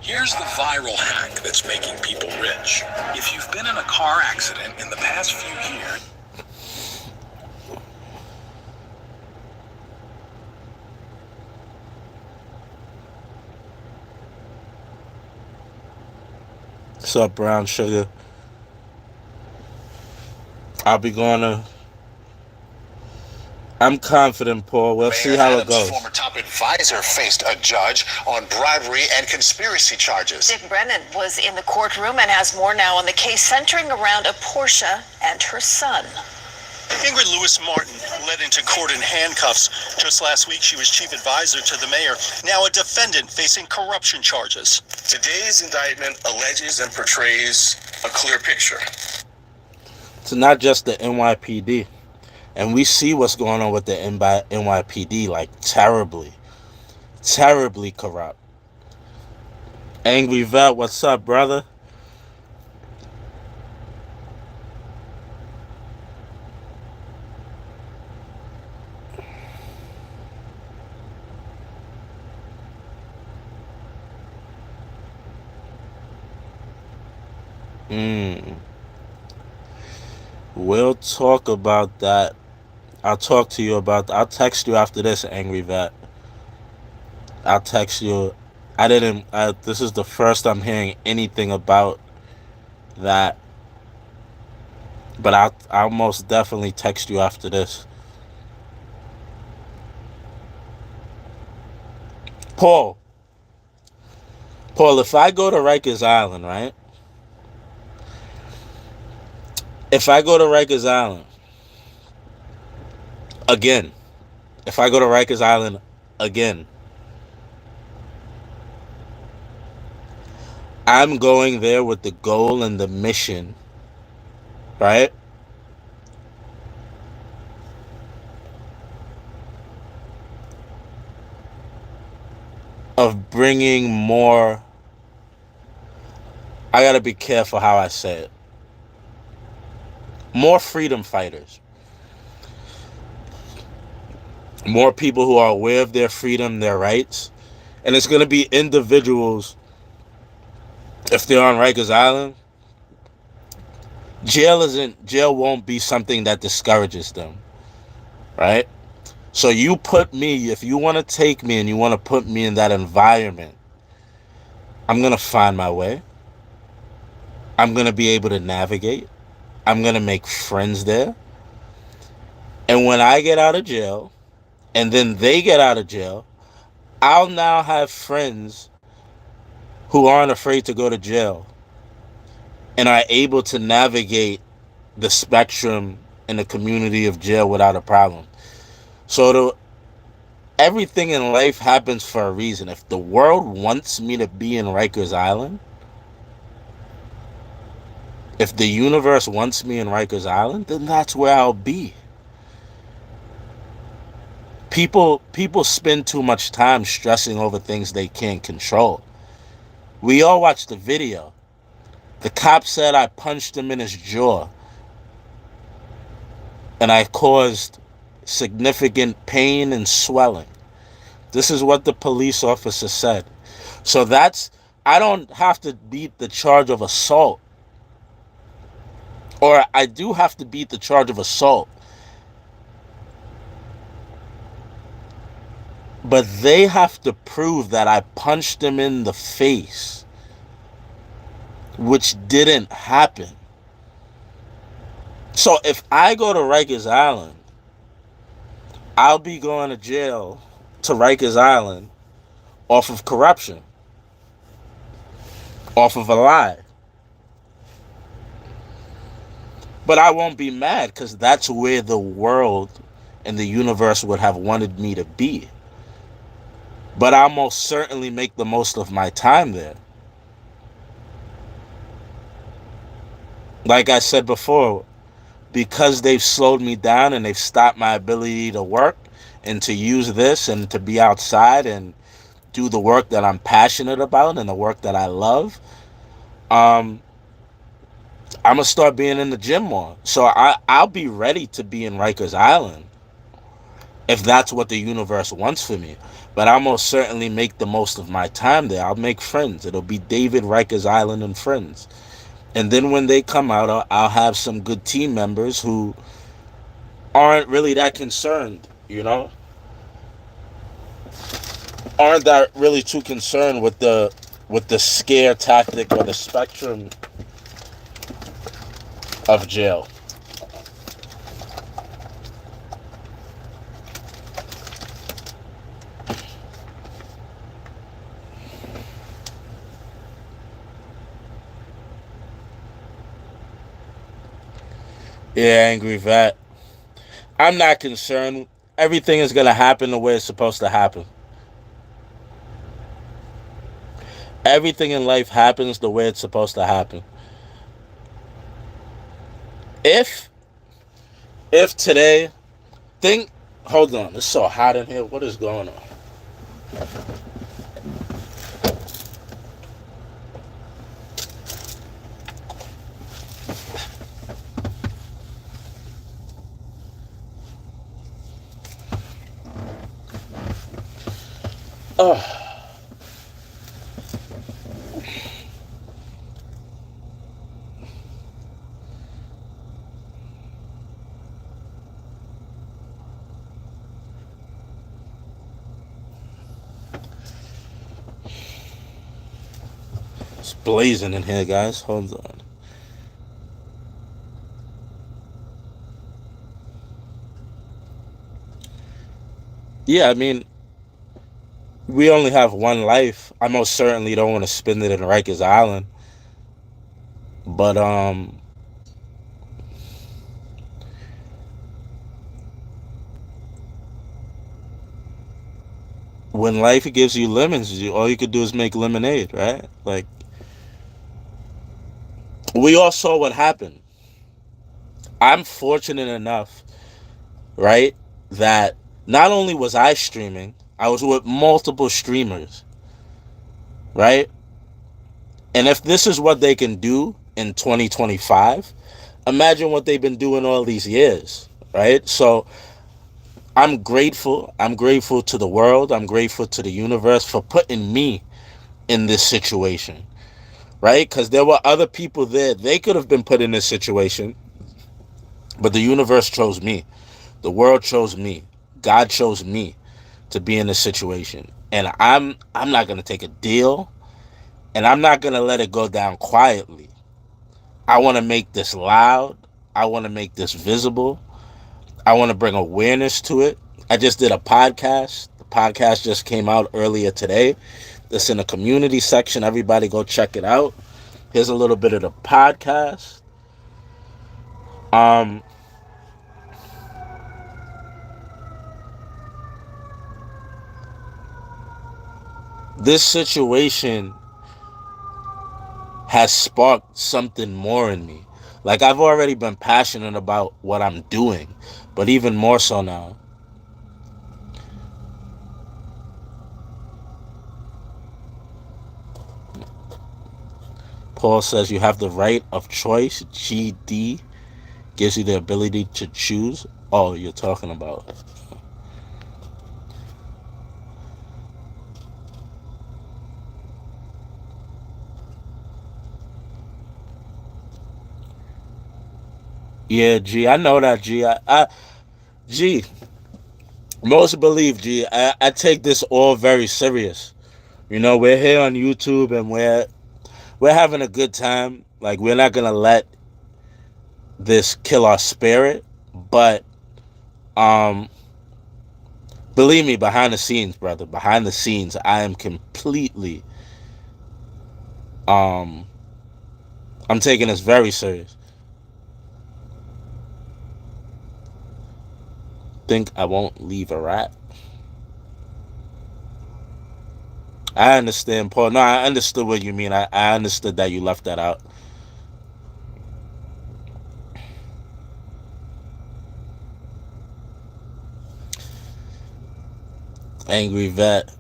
Here's the viral hack that's making people rich. If you've been in a car accident in the past few years, What's up, brown sugar? I'm confident, Paul. We'll see how it goes. Former top advisor faced a judge on bribery and conspiracy charges. Dick Brennan was in the courtroom and has more now on the case centering around a Porsche and her son. Ingrid Lewis Martin led into court in handcuffs. Just last week, she was chief advisor to the mayor, now a defendant facing corruption charges. Today's indictment alleges and portrays a clear picture. It's not just the NYPD. And we see what's going on with the NYPD, like terribly corrupt. Angry Vet, what's up, brother? We'll talk about that. I'll talk to you about I'll text you after this, Angry Vet. I'll text you. This is the first I'm hearing anything about that. But I'll most definitely text you after this. Paul, if I go to Rikers Island, right? If I go to Rikers Island again, I'm going there with the goal and the mission, right? Of bringing more, I gotta be careful how I say it, more freedom fighters. More people who are aware of their freedom, their rights. And it's going to be individuals, if they're on Rikers Island, Jail won't be something that discourages them, right? So you put me, if you want to take me and you want to put me in that environment, I'm going to find my way. I'm going to be able to navigate. I'm going to make friends there. And when I get out of jail, and then they get out of jail, I'll now have friends who aren't afraid to go to jail and are able to navigate the spectrum in the community of jail without a problem. So everything in life happens for a reason. If the world wants me to be in Rikers Island, if the universe wants me in Rikers Island, then that's where I'll be. People spend too much time stressing over things they can't control. We all watched the video. The cop said I punched him in his jaw and I caused significant pain and swelling. This is what the police officer said. So I don't have to beat the charge of assault. Or I do have to beat the charge of assault. But they have to prove that I punched him in the face, which didn't happen. So if I go to Rikers Island, I'll be going to jail to Rikers Island off of corruption, off of a lie. But I won't be mad because that's where the world and the universe would have wanted me to be. But I'll most certainly make the most of my time there. Like I said before, because they've slowed me down and they've stopped my ability to work and to use this and to be outside and do the work that I'm passionate about and the work that I love, I'm going to start being in the gym more. So I'll be ready to be in Rikers Island if that's what the universe wants for me. But I'll most certainly make the most of my time there. I'll make friends. It'll be David, Rikers Island, and friends. And then when they come out, I'll have some good team members who aren't really that concerned, aren't that really too concerned with the scare tactic or the spectrum of jail. Yeah, Angry Vet. I'm not concerned. Everything is going to happen the way it's supposed to happen. Everything in life happens the way it's supposed to happen. If today, hold on, it's so hot in here. What is going on? Oh. It's blazing in here, guys. Hold on. Yeah, I mean, we only have one life. I most certainly don't want to spend it in Rikers Island. But when life gives you lemons, all you could do is make lemonade, right? Like, we all saw what happened. I'm fortunate enough, right, that not only was I streaming, I was with multiple streamers, right? And if this is what they can do in 2025, imagine what they've been doing all these years, right? So I'm grateful. I'm grateful to the world. I'm grateful to the universe for putting me in this situation, right? Because there were other people there. They could have been put in this situation, but the universe chose me. The world chose me. God chose me to be in this situation. And I'm not going to take a deal, and I'm not going to let it go down quietly. I want to make this loud. I want to make this visible. I want to bring awareness to it. I just did a podcast. The podcast just came out earlier today. It's in the community section. Everybody go check it out. Here's a little bit of the podcast. This situation has sparked something more in me. Like, I've already been passionate about what I'm doing, but even more so now. Paul says you have the right of choice. GD gives you the ability to choose. Oh, you're talking about. Yeah, G, I know that, G. G, most believe, G, I take this all very serious. You know, we're here on YouTube and we're having a good time. Like, we're not gonna let this kill our spirit, but believe me, behind the scenes, brother, behind the scenes, I am completely I'm taking this very serious. Think I won't leave a rat? I understand, Paul. No, I understood what you mean. I understood that you left that out. Angry vet.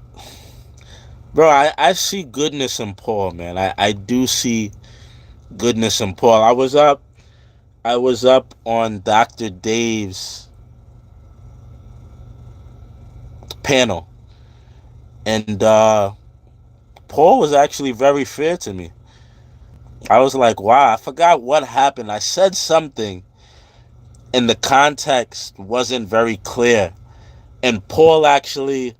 Bro, I see goodness in Paul, man. I do see goodness in Paul. I was up on Dr. Dave's panel, and Paul was actually very fair to me. I was like, wow, I forgot what happened. I said something and the context wasn't very clear. And Paul actually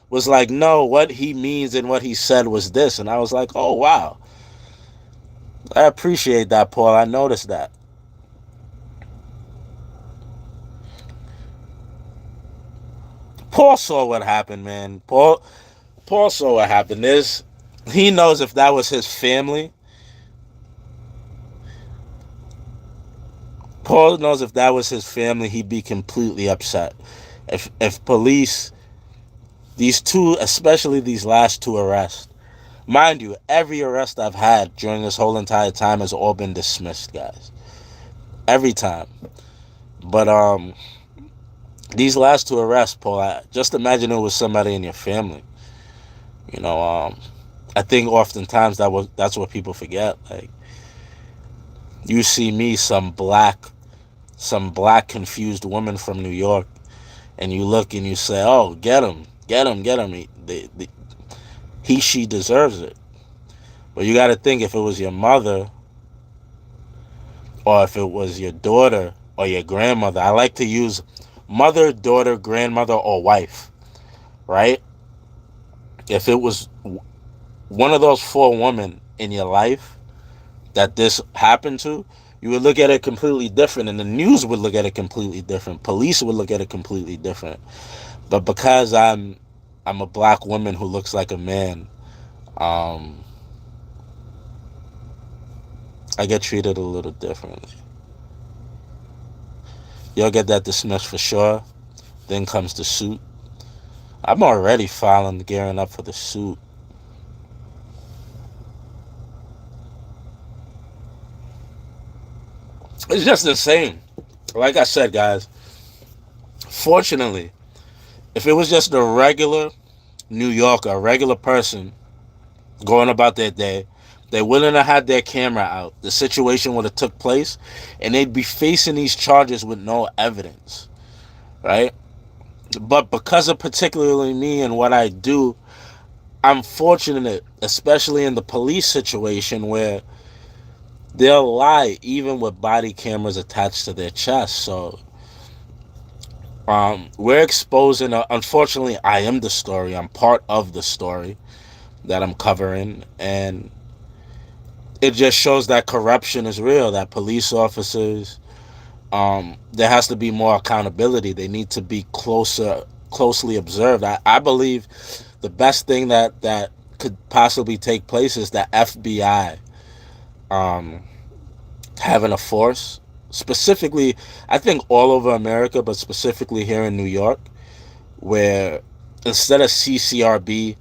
was like, no, what he means and what he said was this. And I was like, oh, wow. I appreciate that, Paul. I noticed that. Paul saw what happened, man. Paul saw what happened. He knows if that was his family. Paul knows if that was his family, he'd be completely upset. If police, these two, especially these last two arrests, mind you, every arrest I've had during this whole entire time has all been dismissed, guys. Every time. But these last two arrests, Paul, just imagine it was somebody in your family. You know, I think oftentimes that's what people forget. Like, you see me, some black confused woman from New York, and you look and you say, oh, get him. She deserves it. But you got to think, if it was your mother, or if it was your daughter or your grandmother. I like to use mother, daughter, grandmother, or wife, right? If it was one of those four women in your life that this happened to, you would look at it completely different, and the news would look at it completely different. Police would look at it completely different. But because I'm a black woman who looks like a man, I get treated a little differently. You'll get that dismissed for sure. Then comes the suit. I'm already gearing up for the suit. It's just insane. Like I said, guys, fortunately, if it was just a regular New Yorker, a regular person going about their day, they wouldn't have had their camera out. The situation would have took place, and they'd be facing these charges with no evidence, right? But because of particularly me and what I do, I'm fortunate, especially in the police situation, where they'll lie even with body cameras attached to their chest. So we're exposing, unfortunately, I am the story. I'm part of the story that I'm covering. And it just shows that corruption is real, that police officers, there has to be more accountability. They need to be closely observed. I believe the best thing that could possibly take place is the FBI having a force, specifically, I think all over America, but specifically here in New York, where instead of CCRB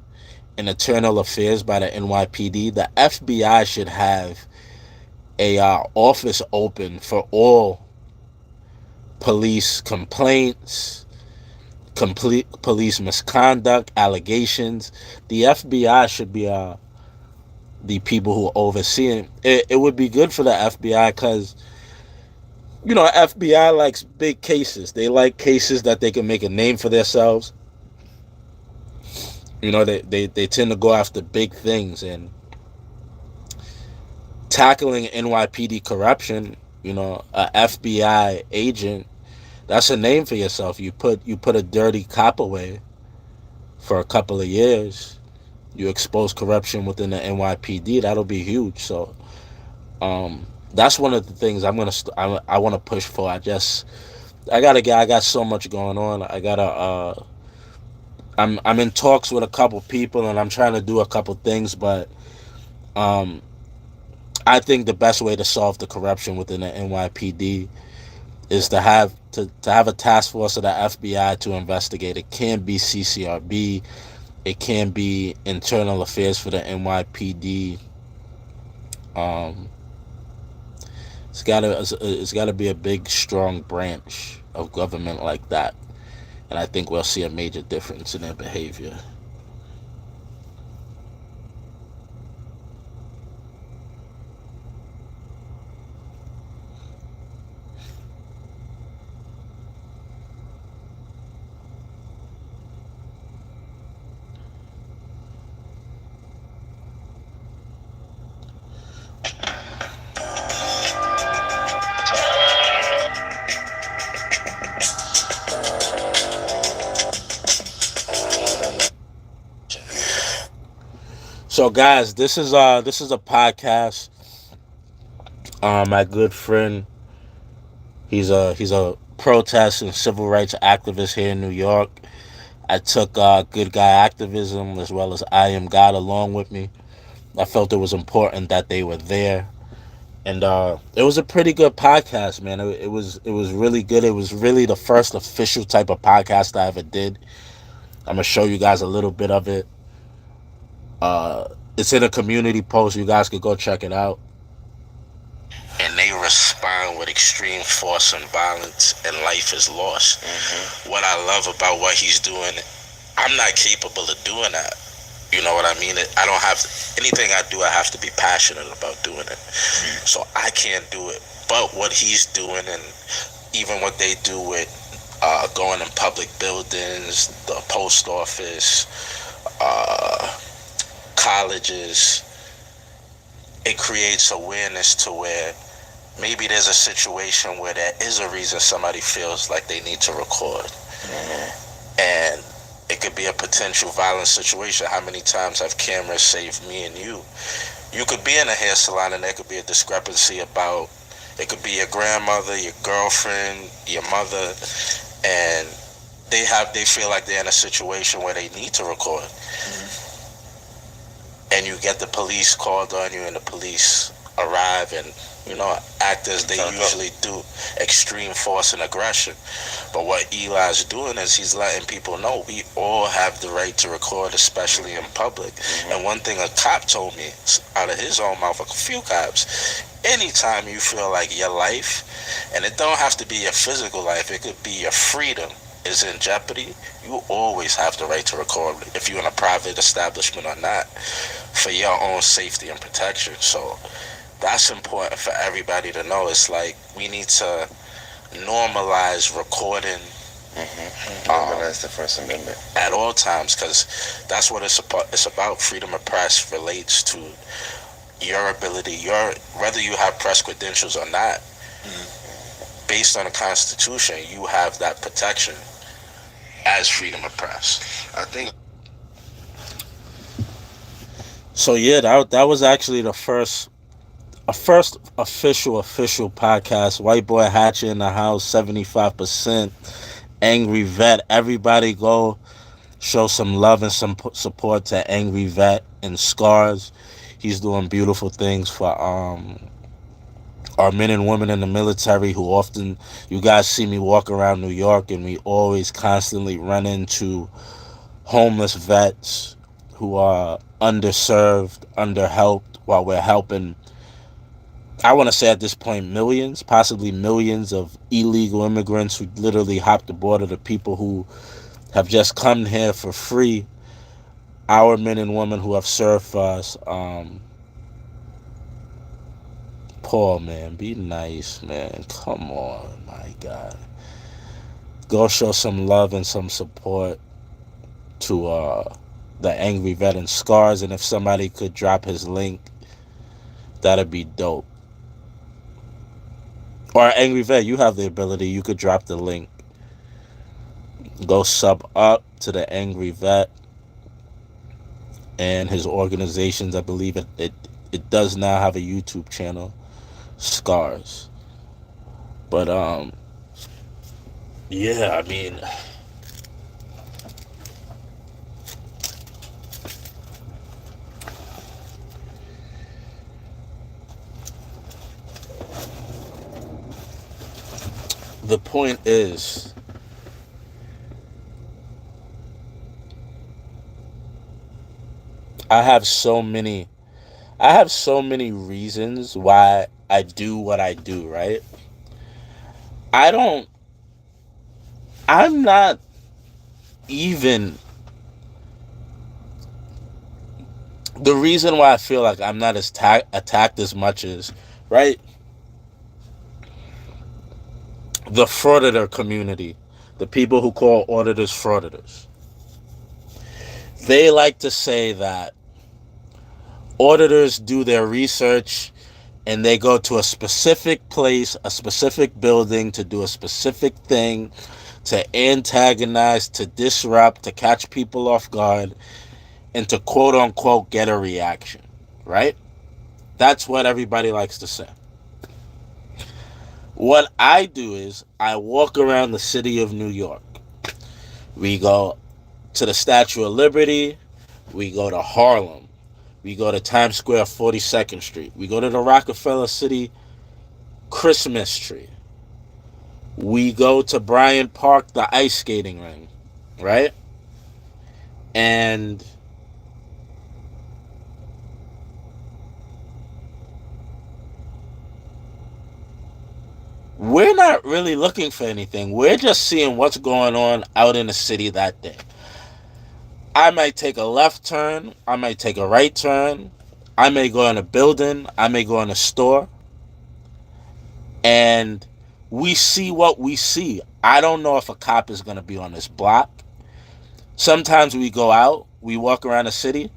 and Internal Affairs by the NYPD, the FBI should have a office open for all police complaints, complete police misconduct, allegations. The FBI should be the people who oversee it. It would be good for the FBI because, you know, FBI likes big cases. They like cases that they can make a name for themselves. You know, they tend to go after big things, and tackling NYPD corruption, you know, a FBI agent, that's a name for yourself. You put a dirty cop away for a couple of years. You expose corruption within the NYPD. That'll be huge. So, that's one of the things I want to push for. I got so much going on. I'm in talks with a couple people, and I'm trying to do a couple things, but I think the best way to solve the corruption within the NYPD is to have a task force of the FBI to investigate. It can't be CCRB. It can be Internal Affairs for the NYPD. It's gotta be a big, strong branch of government like that, and I think we'll see a major difference in their behavior. So, guys, this is a podcast. My good friend, he's a protest and civil rights activist here in New York. I took Good Guy Activism as well as I Am God along with me. I felt it was important that they were there, and it was a pretty good podcast, man. It was really good. It was really the first official type of podcast I ever did. I'm gonna show you guys a little bit of it. It's in a community post. You guys could go check it out. And they respond with extreme force and violence, and life is lost. What I love about what he's doing, I'm not capable of doing that. You know what I mean? I don't have anything I do. I have to be passionate about doing it. So I can't do it. But what he's doing, and even what they do with going in public buildings, the post office, colleges, it creates awareness to where maybe there's a situation where there is a reason somebody feels like they need to record. And it could be a potential violent situation. How many times have cameras saved me and you? You could be in a hair salon and there could be a discrepancy about, it could be your grandmother, your girlfriend, your mother, and they feel like they're in a situation where they need to record. And you get the police called on you, and the police arrive and, you know, act as they usually do, extreme force and aggression. But what Eli's doing is he's letting people know we all have the right to record, especially in public. And one thing a cop told me out of his own mouth, a few cops, anytime you feel like your life, and it don't have to be your physical life, it could be your freedom, is in jeopardy, you always have the right to record, if you're in a private establishment or not, for your own safety and protection. So that's important for everybody to know. It's like we need to normalize recording That's the First Amendment. At all times, because that's what it's about. It's about freedom of press relates to your ability, whether you have press credentials or not. Based on the Constitution, you have that protection as freedom of press. I think. So yeah, that was actually the first official podcast. White Boy Hatcher in the house, 75%. Angry Vet. Everybody go show some love and some support to Angry Vet and Scars. He's doing beautiful things for our men and women in the military who often, you guys see me walk around New York and we always constantly run into homeless vets who are underserved, underhelped, while we're helping, I want to say at this point, millions, possibly millions of illegal immigrants who literally hop the border, the people who have just come here for free, our men and women who have served for us. Paul, man, be nice, man. Come on, my God. Go show some love and some support to the Angry Vet and Scars, and if somebody could drop his link, that'd be dope. Or Angry Vet, you have the ability, you could drop the link. Go sub up to the Angry Vet and his organizations. I believe it does now have a YouTube channel, Scars. But yeah, I mean, the point is, I have so many reasons why I do what I do, right? I'm not even, the reason why I feel like I'm not as attacked as much as, right? The frauditor community, the people who call auditors frauditors, they like to say that auditors do their research and they go to a specific place, a specific building to do a specific thing, to antagonize, to disrupt, to catch people off guard, and to quote unquote get a reaction, right? That's what everybody likes to say. What I do is I walk around the city of New York. We go to the Statue of Liberty. We go to Harlem. We go to Times Square, 42nd Street. We go to the Rockefeller City Christmas tree. We go to Bryant Park, the ice skating ring, right? And we're not really looking for anything. We're just seeing what's going on out in the city that day. I might take a left turn. I might take a right turn. I may go in a building. I may go in a store. And we see what we see. I don't know if a cop is going to be on this block. Sometimes we go out, we walk around the city,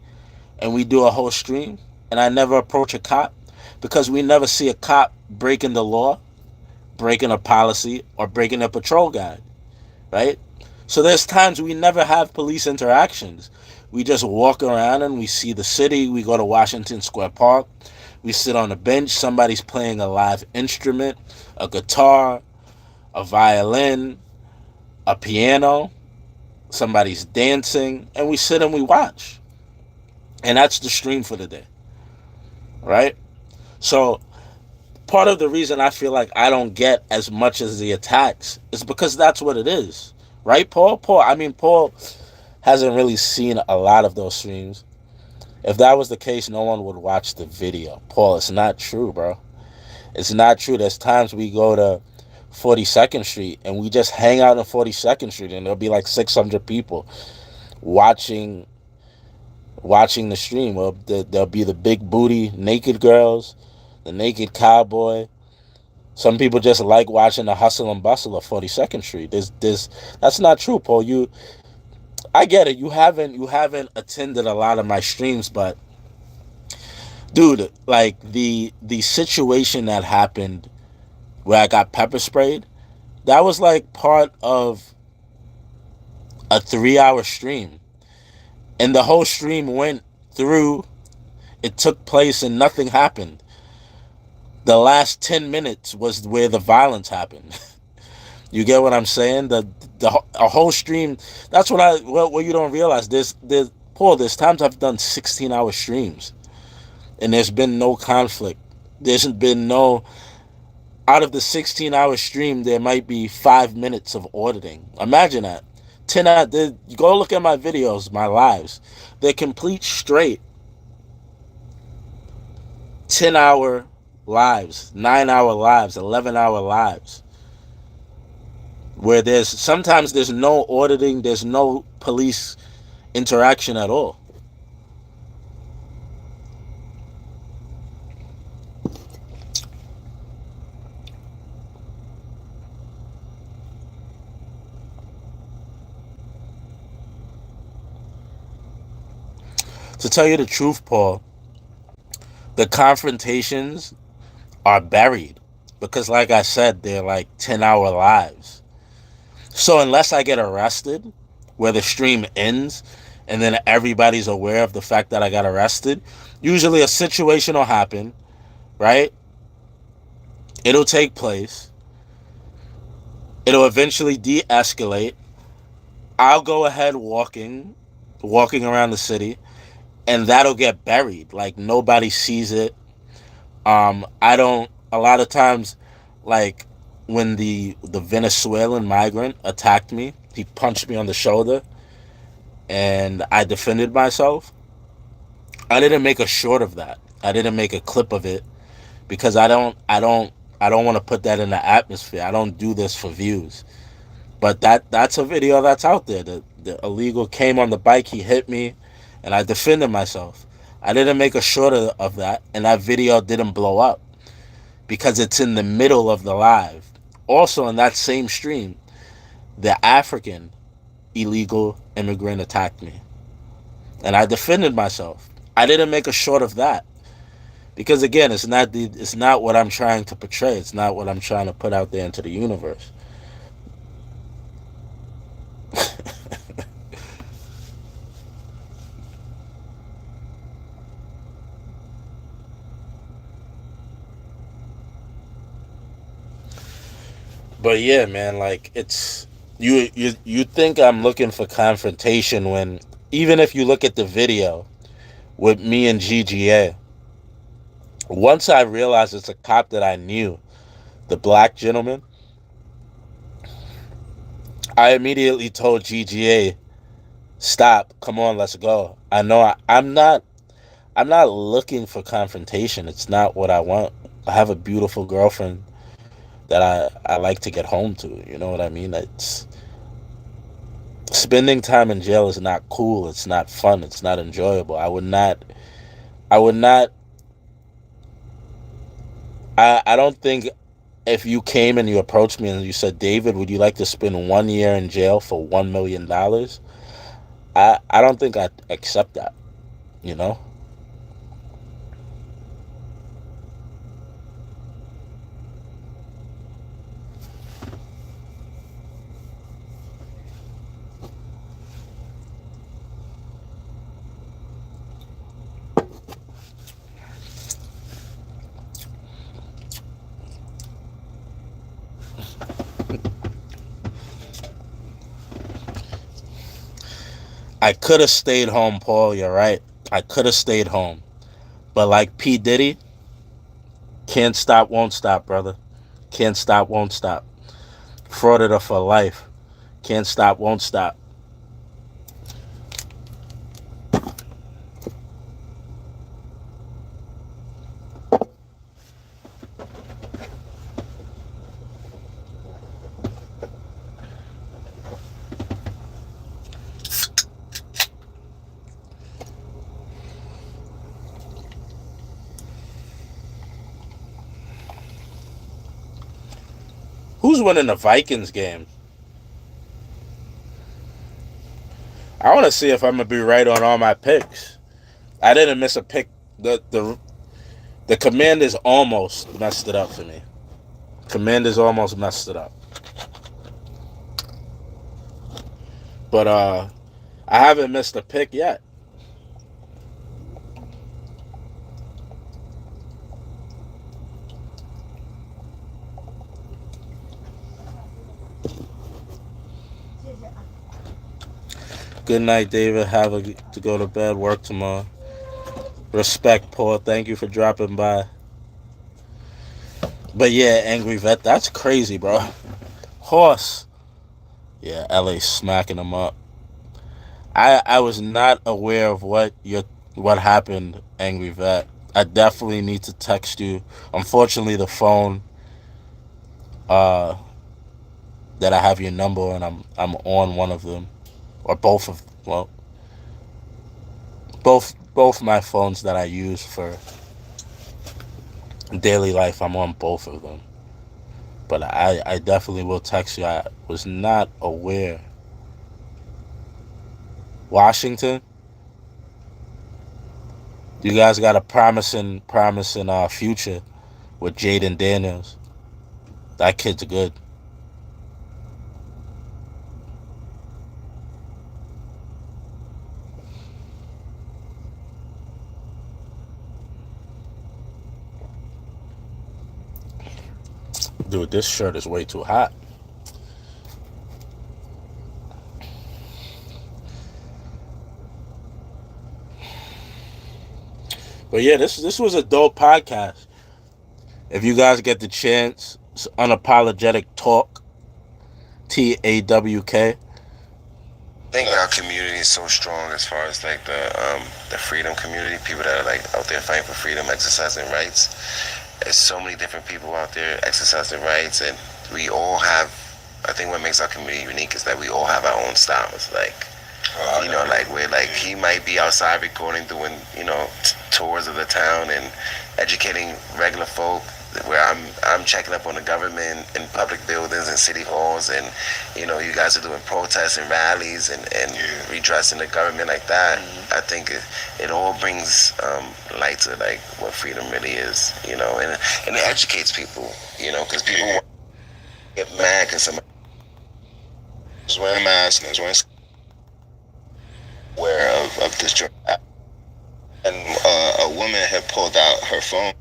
and we do a whole stream. And I never approach a cop because we never see a cop breaking the law, breaking a policy, or breaking a patrol guide, right? So there's times we never have police interactions. We just walk around and we see the city. We go to Washington Square Park. We sit on a bench. Somebody's playing a live instrument, a guitar, a violin, a piano. Somebody's dancing. And we sit and we watch. And that's the stream for the day, right? So part of the reason I feel like I don't get as much as the attacks is because that's what it is. Right, Paul? Paul hasn't really seen a lot of those streams. If that was the case, no one would watch the video. Paul, it's not true, bro. It's not true. There's times we go to 42nd Street and we just hang out on 42nd Street and there'll be like 600 people watching the stream. There'll be the big booty naked girls, the naked cowboy, Some people just like watching the hustle and bustle of 42nd Street. That's not true, Paul. I get it. You haven't attended a lot of my streams, but dude, like the situation that happened where I got pepper sprayed, that was like part of a 3-hour stream, and the whole stream went through. It took place and nothing happened. The last 10 minutes was where the violence happened. You get what I'm saying? A whole stream. That's what you don't realize. There's times I've done 16-hour streams, and there's been no conflict. There's been no. Out of the 16-hour stream, there might be 5 minutes of auditing. Imagine that. 10 out. Go look at my videos, my lives. They're complete straight 10-hour lives, 9-hour lives, 11-hour lives, where sometimes there's no auditing, there's no police interaction at all. To tell you the truth, Paul, the confrontations are buried because, like I said, they're like 10-hour lives. So unless I get arrested, where the stream ends, and then everybody's aware of the fact that I got arrested, usually a situation will happen, right? It'll take place. It'll eventually de-escalate. I'll go ahead walking around the city, and that'll get buried. Like, nobody sees it. A lot of times, like, when the Venezuelan migrant attacked me, he punched me on the shoulder, and I defended myself. I didn't make a short of that. I didn't make a clip of it because I don't want to put that in the atmosphere. I don't do this for views. But that's a video that's out there. The illegal came on the bike, he hit me, and I defended myself. I didn't make a short of that, and that video didn't blow up because it's in the middle of the live. Also, in that same stream, the African illegal immigrant attacked me, and I defended myself. I didn't make a short of that because, again, it's not what I'm trying to portray. It's not what I'm trying to put out there into the universe. But yeah, man, like, it's you think I'm looking for confrontation when, even if you look at the video with me and GGA, once I realized it's a cop that I knew, the black gentleman, I immediately told GGA, stop, come on, let's go. I know I'm not looking for confrontation. It's not what I want. I have a beautiful girlfriend that I like to get home to. You know what I mean? It's spending time in jail is not cool. It's not fun. It's not enjoyable. I don't think if you came and you approached me and you said, David, would you like to spend 1 year in jail for $1 million? I don't think I'd accept that, you know? I could have stayed home, Paul. You're right. I could have stayed home. But like P. Diddy, can't stop, won't stop, brother. Can't stop, won't stop. Frauded for life. Can't stop, won't stop. Who's winning the Vikings game? I want to see if I'm gonna be right on all my picks. I didn't miss a pick. The Commanders almost messed it up for me. Commanders almost messed it up. But I haven't missed a pick yet. Good night, David. To go to bed. Work tomorrow. Respect, Paul. Thank you for dropping by. But yeah, Angry Vet, that's crazy, bro. Horse. Yeah, LA smacking them up. I was not aware of what happened, Angry Vet. I definitely need to text you. Unfortunately, the phone that I have your number and I'm on one of them, or both of both my phones that I use for daily life. I'm on both of them. But I definitely will text you. I was not aware. Washington, you guys got a promising future with Jaden Daniels. That kid's good. Dude, this shirt is way too hot. But yeah, this was a dope podcast. If you guys get the chance, it's Unapologetic Talk, TAWK. I think our community is so strong as far as like the freedom community, people that are like out there fighting for freedom, exercising rights. There's so many different people out there exercising rights, and we all have. I think what makes our community unique is that we all have our own styles. Like, you know, like we're like he might be outside recording, doing tours of the town and educating regular folk. Where I'm checking up on the government in public buildings and city halls, and you guys are doing protests and rallies and redressing the government like that. I think it all brings light to like what freedom really is, and it educates people, because people get mad because somebody is wearing a mask and is wearing aware of this joint. And a woman had pulled out her phone.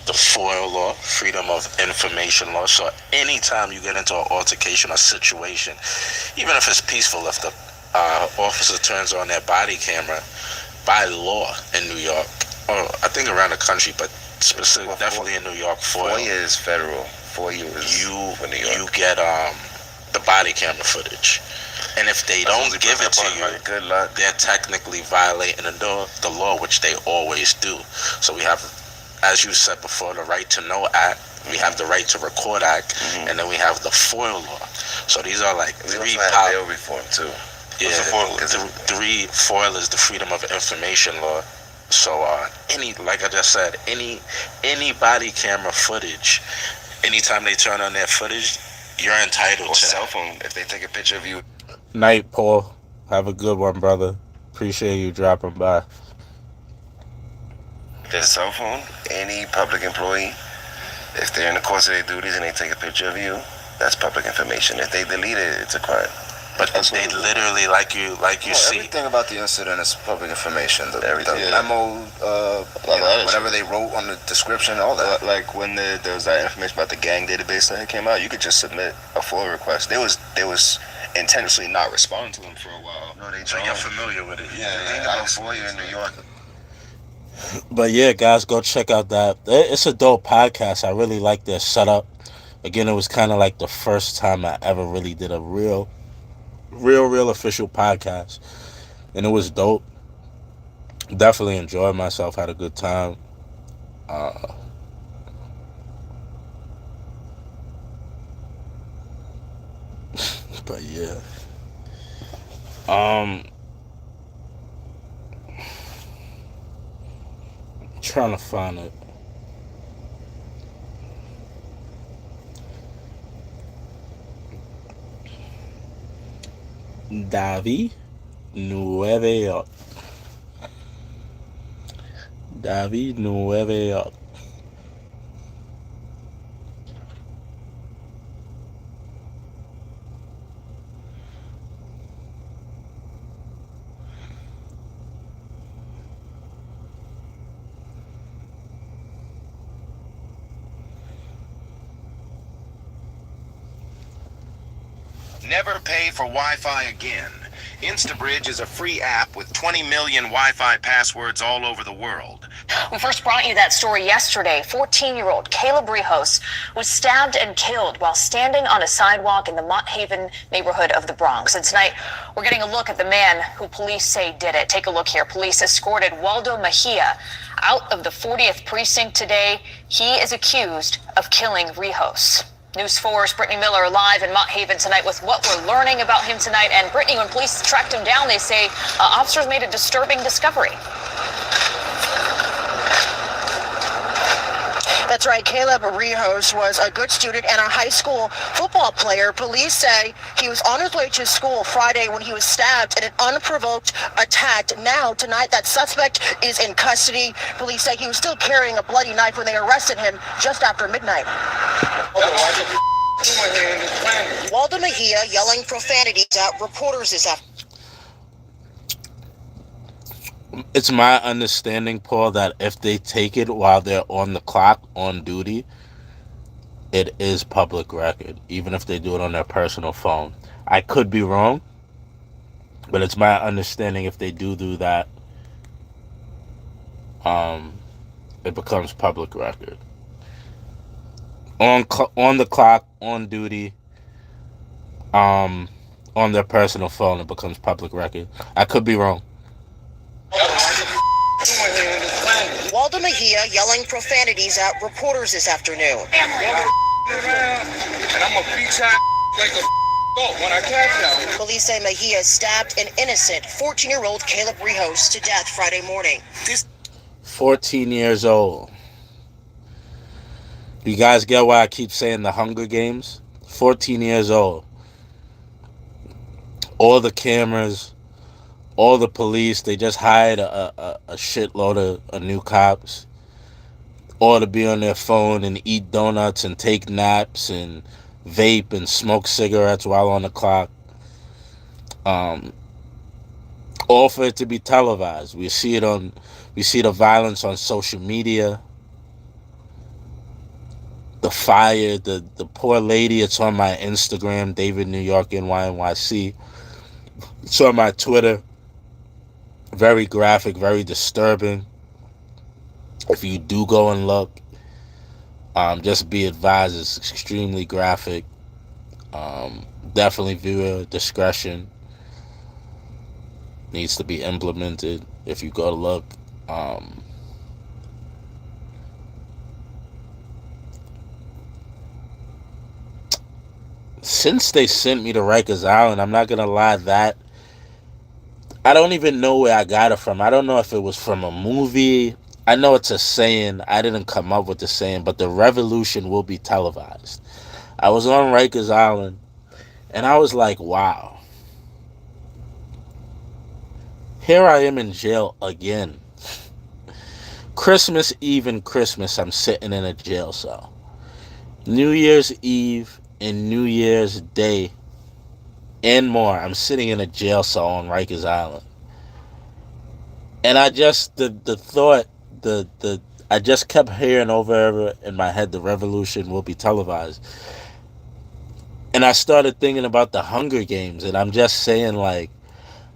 The FOIL law, Freedom of Information law. So anytime you get into an altercation or situation, even if it's peaceful, if the officer turns on their body camera, by law in New York, or I think around the country, but specifically, definitely in New York, FOIL is federal. FOIL is for New York. You get the body camera footage. And if they don't give it to you, good luck. They're technically violating the law, which they always do. So we have, as you said before, the Right to Know Act, we have the Right to Record Act, and then we have the FOIL law. So these are like three bail reform too. Yeah, three. FOIL is the Freedom of Information law. So like I just said, any body camera footage, anytime they turn on their footage, you're entitled to cell phone if they take a picture of you. Night, Paul. Have a good one, brother. Appreciate you dropping by. Their cell phone, any public employee, if they're in the course of their duties and they take a picture of you, that's public information. If they delete it, it's a crime. But they literally, like you see. Everything about the incident is public information. The memo, whatever they wrote on the description, all that. Like when there was that information about the gang database that came out, you could just submit a FOIA request. They was intentionally not responding to them for a while. No, so you're familiar with it. Yeah, they got FOIA in New York. But yeah, guys, go check out that. It's a dope podcast. I really like their setup. Again, it was kind of like the first time I ever really did a real official podcast, and it was dope. Definitely enjoyed myself, had a good time. But yeah, trying to find it. David, Nueva York. David, Nueva York. Never pay for Wi-Fi again. InstaBridge is a free app with 20 million Wi-Fi passwords all over the world. We first brought you that story yesterday. 14-year-old Caleb Rehos was stabbed and killed while standing on a sidewalk in the Mott Haven neighborhood of the Bronx. And tonight, we're getting a look at the man who police say did it. Take a look here. Police escorted Waldo Mejia out of the 40th precinct today. He is accused of killing Rehos. News 4's Brittany Miller live in Mott Haven tonight with what we're learning about him tonight. And Brittany, when police tracked him down, they say officers made a disturbing discovery. That's right. Caleb Rehos was a good student and a high school football player. Police say he was on his way to school Friday when he was stabbed in an unprovoked attack. Now, tonight, that suspect is in custody. Police say he was still carrying a bloody knife when they arrested him just after midnight. Waldo Mejia yelling profanities at reporters this afternoon. It's my understanding, Paul, that if they take it while they're on the clock, on duty, it is public record, even if they do it on their personal phone. I could be wrong, but it's my understanding if they do that, it becomes public record. On the clock, on duty, on their personal phone, it becomes public record. I could be wrong. Waldo Mejia yelling profanities at reporters this afternoon. And I'm gonna beat you like a when I catch you. Police say Mejia stabbed an innocent 14-year-old Caleb Rehos to death Friday morning. 14 years old. You guys get why I keep saying the Hunger Games? 14 years old. All the cameras, all the police, they just hired a shitload of new cops. All to be on their phone and eat donuts and take naps and vape and smoke cigarettes while on the clock. All for it to be televised. We see the violence on social media. The fire, the poor lady, it's on my Instagram, David Newyork NYC. It's on my Twitter. Very graphic, very disturbing. If you do go and look, just be advised, it's extremely graphic. Definitely viewer discretion needs to be implemented if you go to look. Since they sent me to Rikers Island, I'm not gonna lie, that I don't even know where I got it from. I don't know if it was from a movie. I know it's a saying. I didn't come up with the saying, but the revolution will be televised. I was on Rikers Island, and I was like, wow. Here I am in jail again. Christmas Eve and Christmas, I'm sitting in a jail cell. New Year's Eve and New Year's Day and more, I'm sitting in a jail cell on Rikers Island. And I just, the thought, I just kept hearing over in my head, the revolution will be televised. And I started thinking about the Hunger Games, and I'm just saying, like,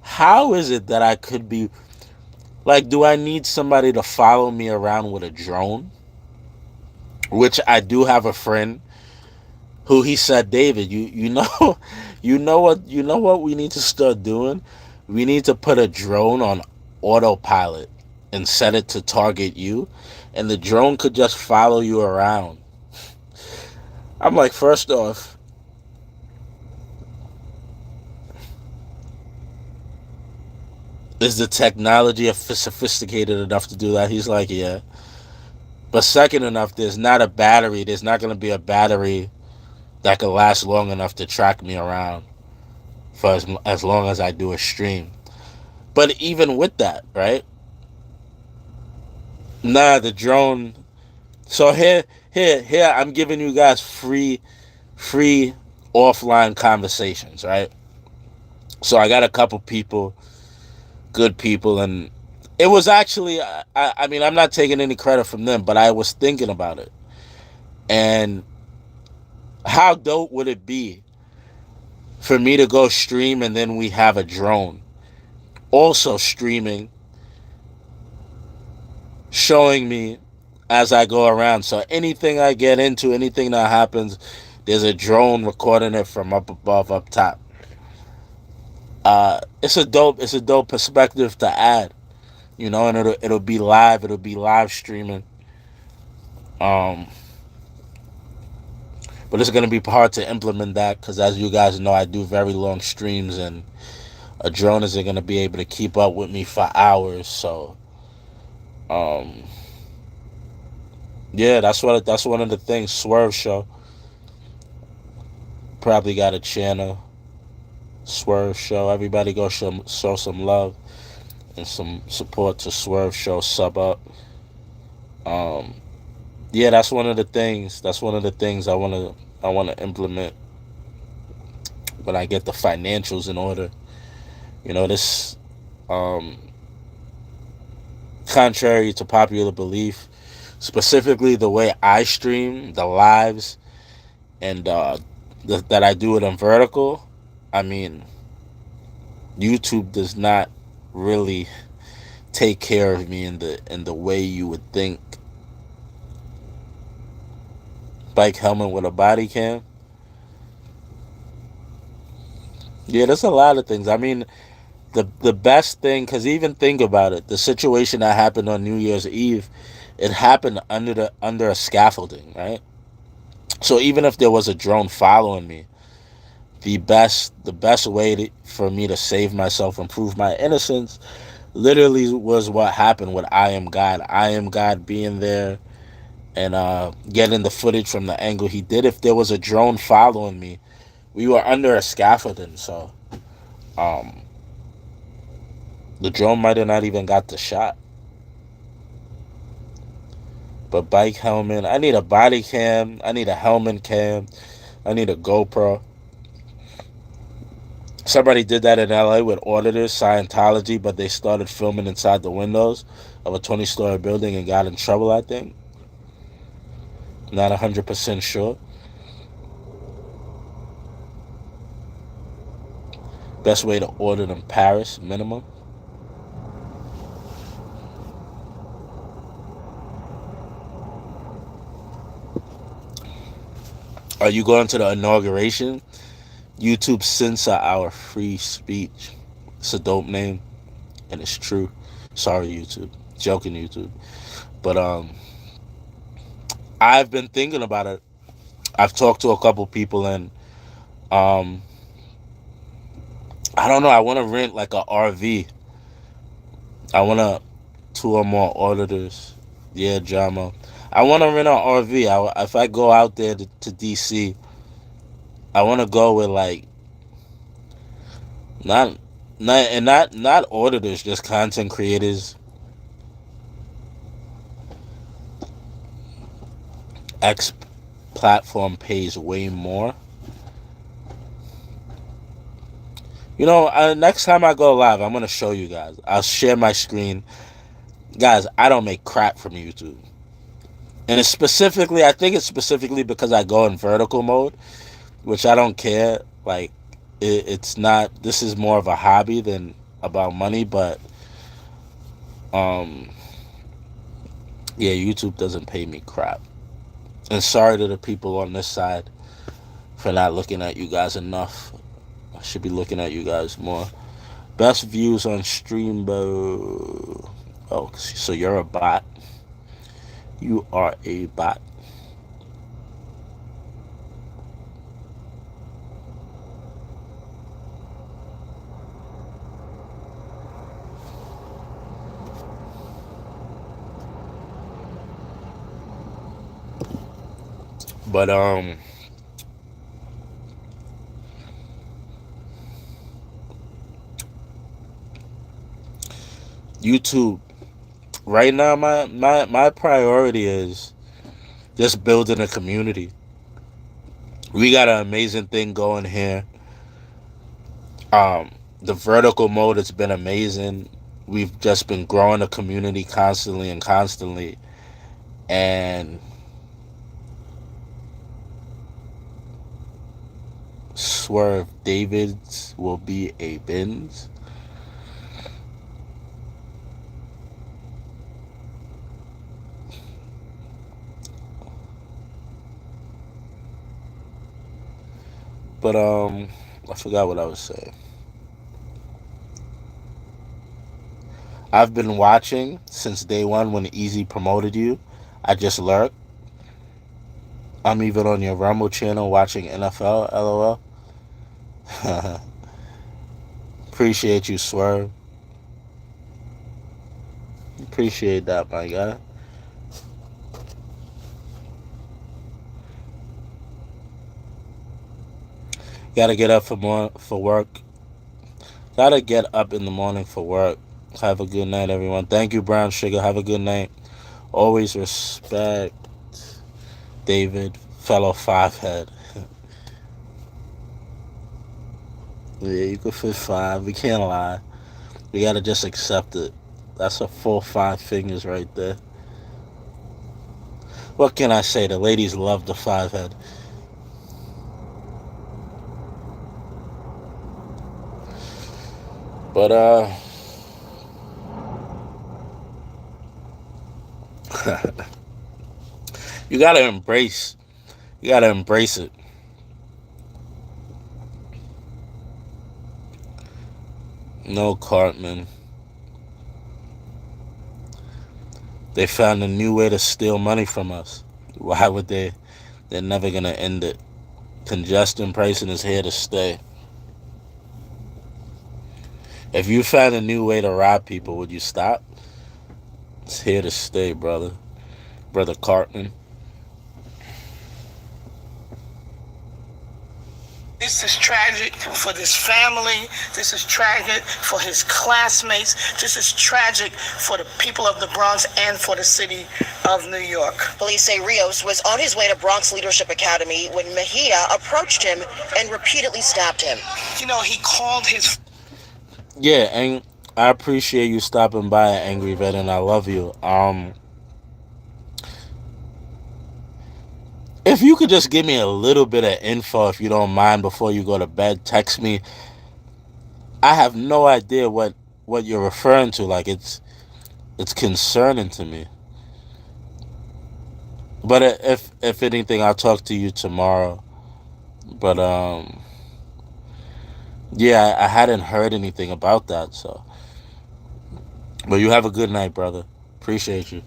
how is it that I could be, like, do I need somebody to follow me around with a drone? Which I do have a friend who he said, David, you know what we need to start doing? We need to put a drone on autopilot and set it to target you, and the drone could just follow you around. I'm like, first off, is the technology sophisticated enough to do that? He's like, yeah. But second enough, there's not going to be a battery that could last long enough to track me around for as long as I do a stream. But even with that, right? The drone. So here, I'm giving you guys free offline conversations, right? So I got a couple people, good people, and it was actually, I mean, I'm not taking any credit from them, but I was thinking about it. And how dope would it be for me to go stream and then we have a drone also streaming, showing me as I go around. So anything I get into, anything that happens, there's a drone recording it from up above, up top. It's a dope perspective to add, and it'll be live streaming. But it's gonna be hard to implement that because, as you guys know, I do very long streams, and a drone isn't gonna be able to keep up with me for hours. So, yeah, that's one of the things. Swerve Show probably got a channel. Swerve Show. Everybody go show some love and some support to Swerve Show. Sub up. Yeah, that's one of the things. That's one of the things I wanna implement when I get the financials in order. This, contrary to popular belief, specifically the way I stream the lives and that I do it in vertical. I mean, YouTube does not really take care of me in the way you would think. Bike helmet with a body cam. Yeah, there's a lot of things. I mean, the best thing, because even think about it, the situation that happened on New Year's Eve, it happened under a scaffolding, right? So even if there was a drone following me, the best way for me to save myself and prove my innocence literally was what happened with I Am God. I Am God being there and getting the footage from the angle he did. If there was a drone following me, we were under a scaffolding, so the drone might have not even got the shot. But bike helmet, I need a body cam, I need a helmet cam, I need a GoPro. Somebody did that in LA with Auditors, Scientology, but they started filming inside the windows of a 20-story building and got in trouble, I think. Not 100% sure. Best way to audit in Paris, minimum. Are you going to the inauguration? YouTube censor our free speech. It's a dope name, and it's true. Sorry, YouTube. Joking, YouTube. But I've been thinking about it. I've talked to a couple people, and I don't know. I want to rent like a RV. I want to 2 or more auditors. Yeah, drama. I want to rent an RV. If I go out there to DC, I want to go with like not auditors, just content creators. X platform pays way more. Next time I go live, I'm going to show you guys. I'll share my screen. Guys, I don't make crap from YouTube. And I think it's specifically because I go in vertical mode, which I don't care. Like, it's not, this is more of a hobby than about money, but, yeah, YouTube doesn't pay me crap. And sorry to the people on this side for not looking at you guys enough. I should be looking at you guys more. Best views on Streambo. Oh, so you're a bot. You are a bot. But YouTube. Right now, my priority is just building a community. We got an amazing thing going here. The vertical mode has been amazing. We've just been growing a community constantly and constantly. And Swerve Davids will be a Benz. But I forgot what I was saying. I've been watching since day one when Easy promoted you. I just lurked. I'm even on your Rumble channel watching NFL, LOL. Appreciate you, Swerve. Appreciate that, my guy. Gotta get up for work. Gotta get up in the morning for work. Have a good night, everyone. Thank you, Brown Sugar. Have a good night. Always respect David, fellow five-head. Yeah, you can fit 5. We can't lie. We gotta just accept it. That's a full 5 fingers right there. What can I say? The ladies love the 5-head. But you gotta embrace it. No, Cartman. They found a new way to steal money from us. Why would they? They're never gonna end it. Congestion pricing is here to stay. If you found a new way to rob people, would you stop? It's here to stay, brother. Brother Cartman. This is tragic for this family. This is tragic for his classmates. This is tragic for the people of the Bronx and for the city of New York. Police say Rios was on his way to Bronx Leadership Academy when Mejia approached him and repeatedly stabbed him. You know, he called his... Yeah, and I appreciate you stopping by, Angry Vet, and I love you. If you could just give me a little bit of info, if you don't mind, before you go to bed, text me. I have no idea what you're referring to. Like, it's concerning to me. But if anything, I'll talk to you tomorrow. But yeah, I hadn't heard anything about that. So, but you have a good night, brother. Appreciate you.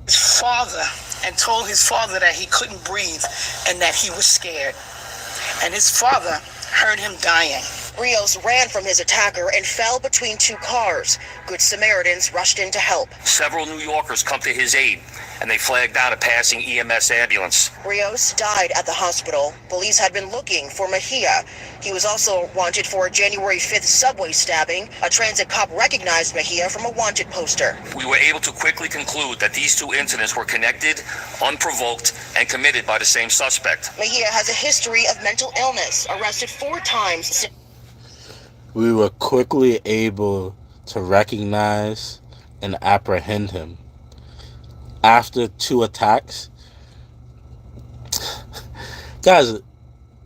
Father and told his father that he couldn't breathe and that he was scared. And his father heard him dying. Rios ran from his attacker and fell between 2 cars. Good Samaritans rushed in to help. Several New Yorkers come to his aid, and they flagged down a passing EMS ambulance. Rios died at the hospital. Police had been looking for Mejia. He was also wanted for a January 5th subway stabbing. A transit cop recognized Mejia from a wanted poster. We were able to quickly conclude that these 2 incidents were connected, unprovoked, and committed by the same suspect. Mejia has a history of mental illness, arrested 4 times. We were quickly able to recognize and apprehend him. After 2 attacks, guys,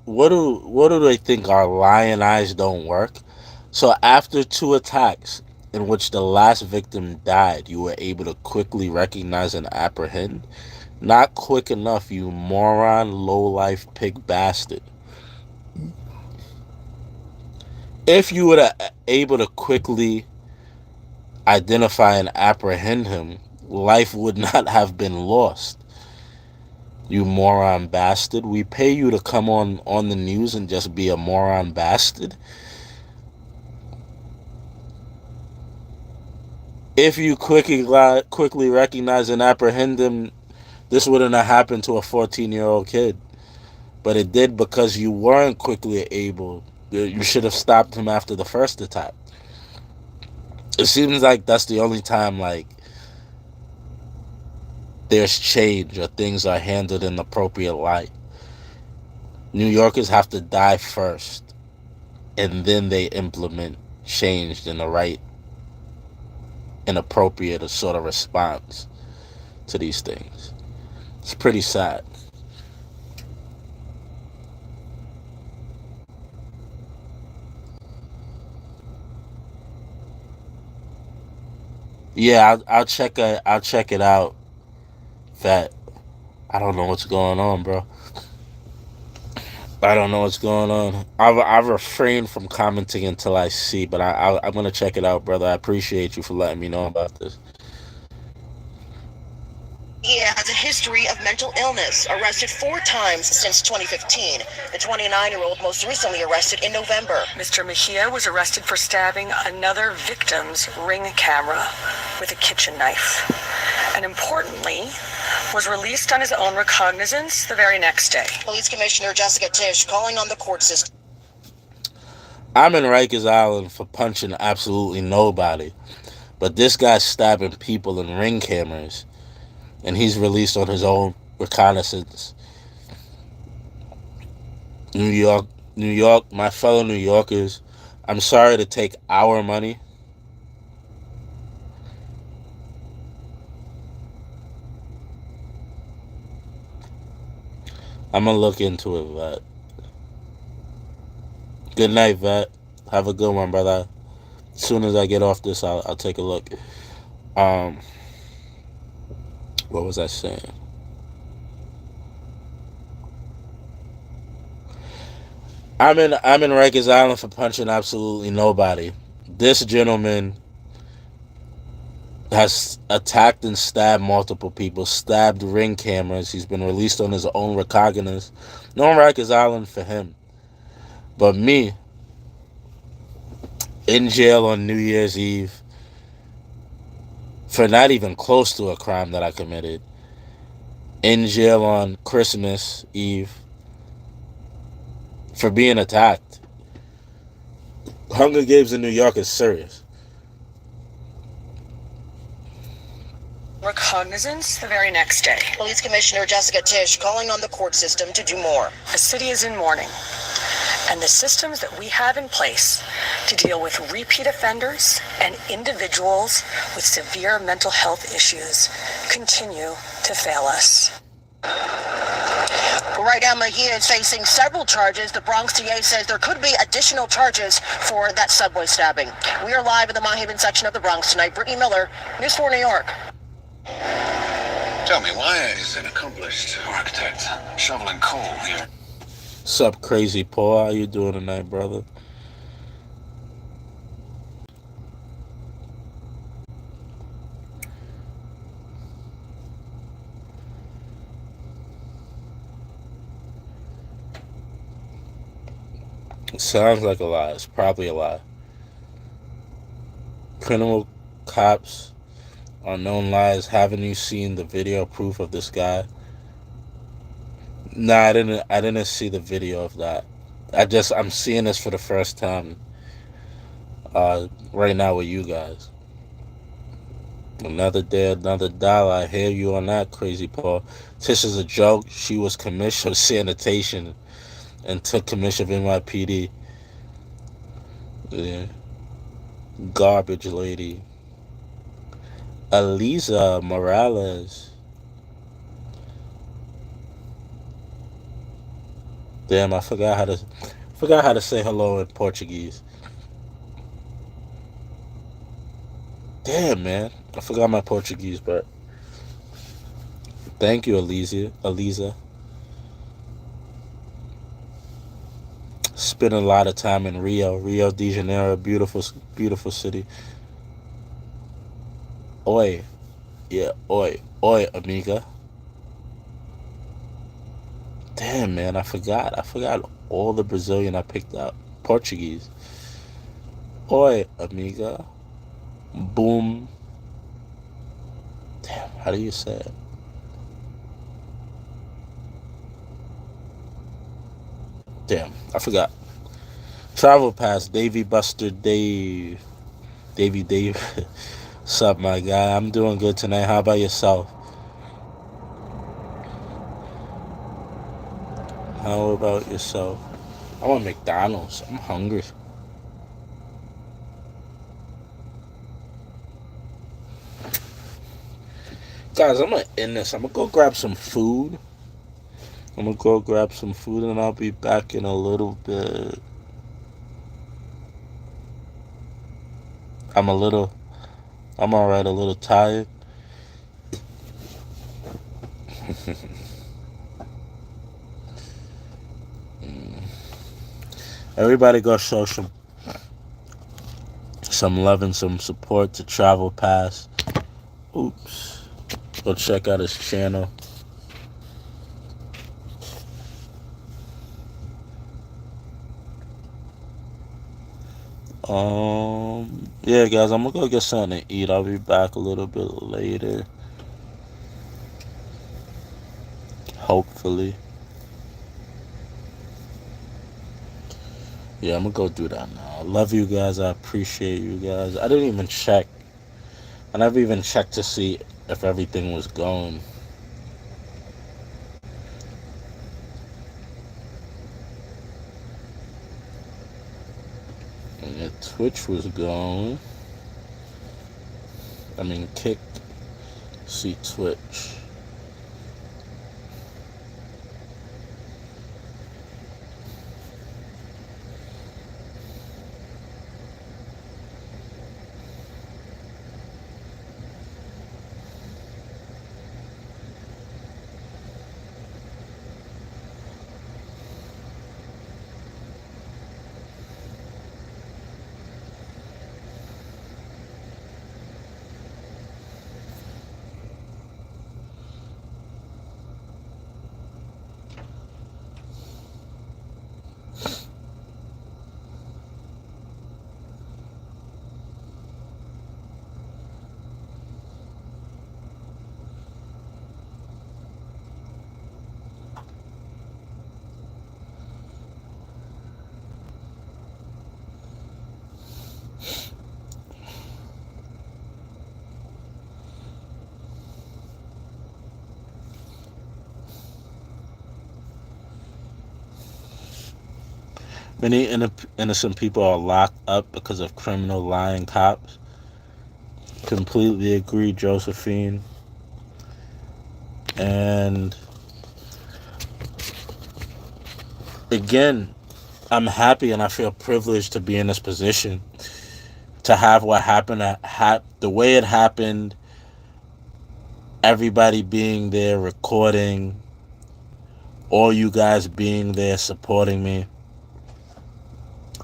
what do they think? Our lion eyes don't work? So after 2 attacks in which the last victim died, you were able to quickly recognize and apprehend? Not quick enough, you moron, low-life pig bastard. If you were able to quickly identify and apprehend him, life would not have been lost. You moron bastard. We pay you to come on the news and just be a moron bastard. If you quickly recognize and apprehend him, this wouldn't have happened to a 14-year-old kid. But it did because you weren't quickly able. You should have stopped him after the first attack. It seems like that's the only time, like, there's change or things are handled in appropriate light. New Yorkers have to die first, and then they implement change in the right and appropriate sort of response to these things. It's pretty sad. Yeah, I'll check it out. That I don't know what's going on, bro. I don't know what's going on. I refrain from commenting until I see, but I'm gonna check it out, brother. I appreciate you for letting me know about this. He has a history of mental illness, arrested 4 times since 2015. The 29-year-old most recently arrested in November. Mr. Mejia was arrested for stabbing another victim's Ring camera with a kitchen knife. And importantly, was released on his own recognizance the very next day. Police Commissioner Jessica Tisch calling on the court system. I'm in Rikers Island for punching absolutely nobody. But this guy's stabbing people in Ring cameras. And he's released on his own reconnaissance. New York, my fellow New Yorkers, I'm sorry to take our money. I'm going to look into it, Vet. Good night, Vet. Have a good one, brother. As soon as I get off this, I'll take a look. What was I saying? I'm in Rikers Island for punching absolutely nobody. This gentleman has attacked and stabbed multiple people, stabbed Ring cameras. He's been released on his own recognizance. No Rikers Island for him. But me, in jail on New Year's Eve, for not even close to a crime that I committed. In jail on Christmas Eve for being attacked. Hunger Games in New York is serious. Recognizance the very next day. Police Commissioner Jessica Tisch calling on the court system to do more. The city is in mourning. And the systems that we have in place to deal with repeat offenders and individuals with severe mental health issues continue to fail us. Right now, Mejia is facing several charges. The Bronx DA says there could be additional charges for that subway stabbing. We are live in the Mott Haven section of the Bronx tonight. Brittany Miller, News 4 New York. Tell me, why is an accomplished architect shoveling coal here? What's up, Crazy Paul? How you doing tonight, brother? It sounds like a lie. It's probably a lie. Criminal cops, unknown lies. Haven't you seen the video proof of this guy? Nah, I didn't see the video of that. I'm seeing this for the first time right now with you guys. Another day, another dollar. I hear you on that, Crazy Paul. Tish is a joke. She was commissioner of sanitation and took commission of NYPD. Yeah. Garbage lady. Eliza Morales. Damn, I forgot how to say hello in Portuguese. Damn, man. I forgot my Portuguese, but thank you, Eliza. Spent a lot of time in Rio de Janeiro, beautiful city. Oi. Yeah, oi, amiga. Damn, man, I forgot all the Brazilian I picked up. Portuguese. Oi, amiga. Boom. Damn, how do you say it? Damn, I forgot. Travel Pass, Davy Buster Dave. Davy Dave. What's up, my guy? I'm doing good tonight. How about yourself? How about yourself? I want McDonald's. I'm hungry. Guys, I'm gonna end this. I'm gonna go grab some food. and I'll be back in a little bit. I'm alright, a little tired. Everybody go show some love and some support to Travel Pass. Oops. Go check out his channel. Yeah, guys, I'm gonna go get something to eat. I'll be back a little bit later. Hopefully. Yeah, I'm gonna go do that now. I love you guys. I appreciate you guys. I didn't even check. I never even checked to see if everything was going. And the Twitch was going. I mean, Kick. See Twitch. Many innocent people are locked up because of criminal lying cops. Completely agree, Josephine. And again, I'm happy and I feel privileged to be in this position. To have what happened, the way it happened, everybody being there recording, all you guys being there supporting me.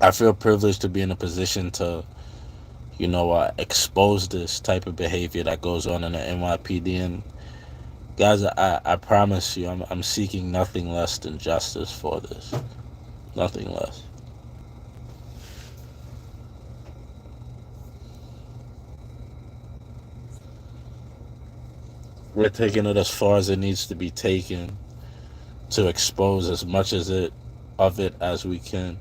I feel privileged to be in a position to, expose this type of behavior that goes on in the NYPD. And guys, I promise you, I'm seeking nothing less than justice for this. Nothing less. We're taking it as far as it needs to be taken to expose as much of it as we can.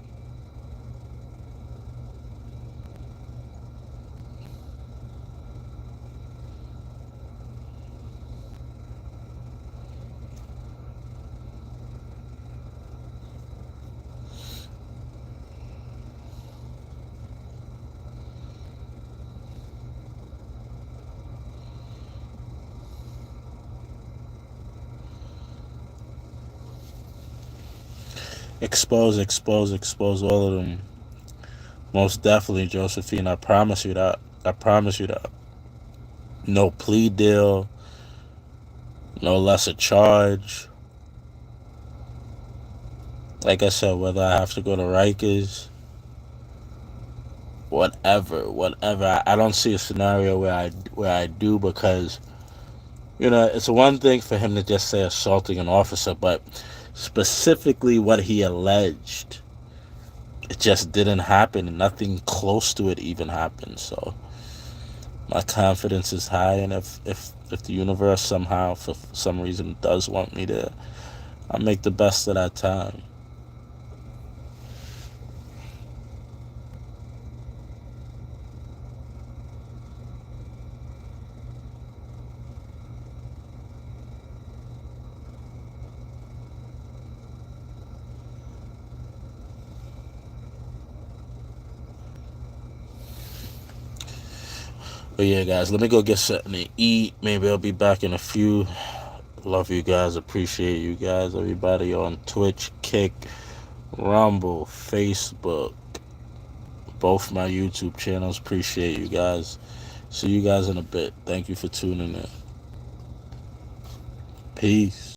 Expose all of them. Most definitely, Josephine. I promise you that. No plea deal. No lesser charge. Like I said, whether I have to go to Rikers, whatever. I don't see a scenario where I do, because it's one thing for him to just say assaulting an officer, but specifically what he alleged, it just didn't happen, and nothing close to it even happened. So my confidence is high, and if the universe somehow, for some reason, does want me to, I'll make the best of that time. But yeah, guys, let me go get something to eat. Maybe I'll be back in a few. Love you guys. Appreciate you guys. Everybody on Twitch, Kick, Rumble, Facebook, both my YouTube channels. Appreciate you guys. See you guys in a bit. Thank you for tuning in. Peace.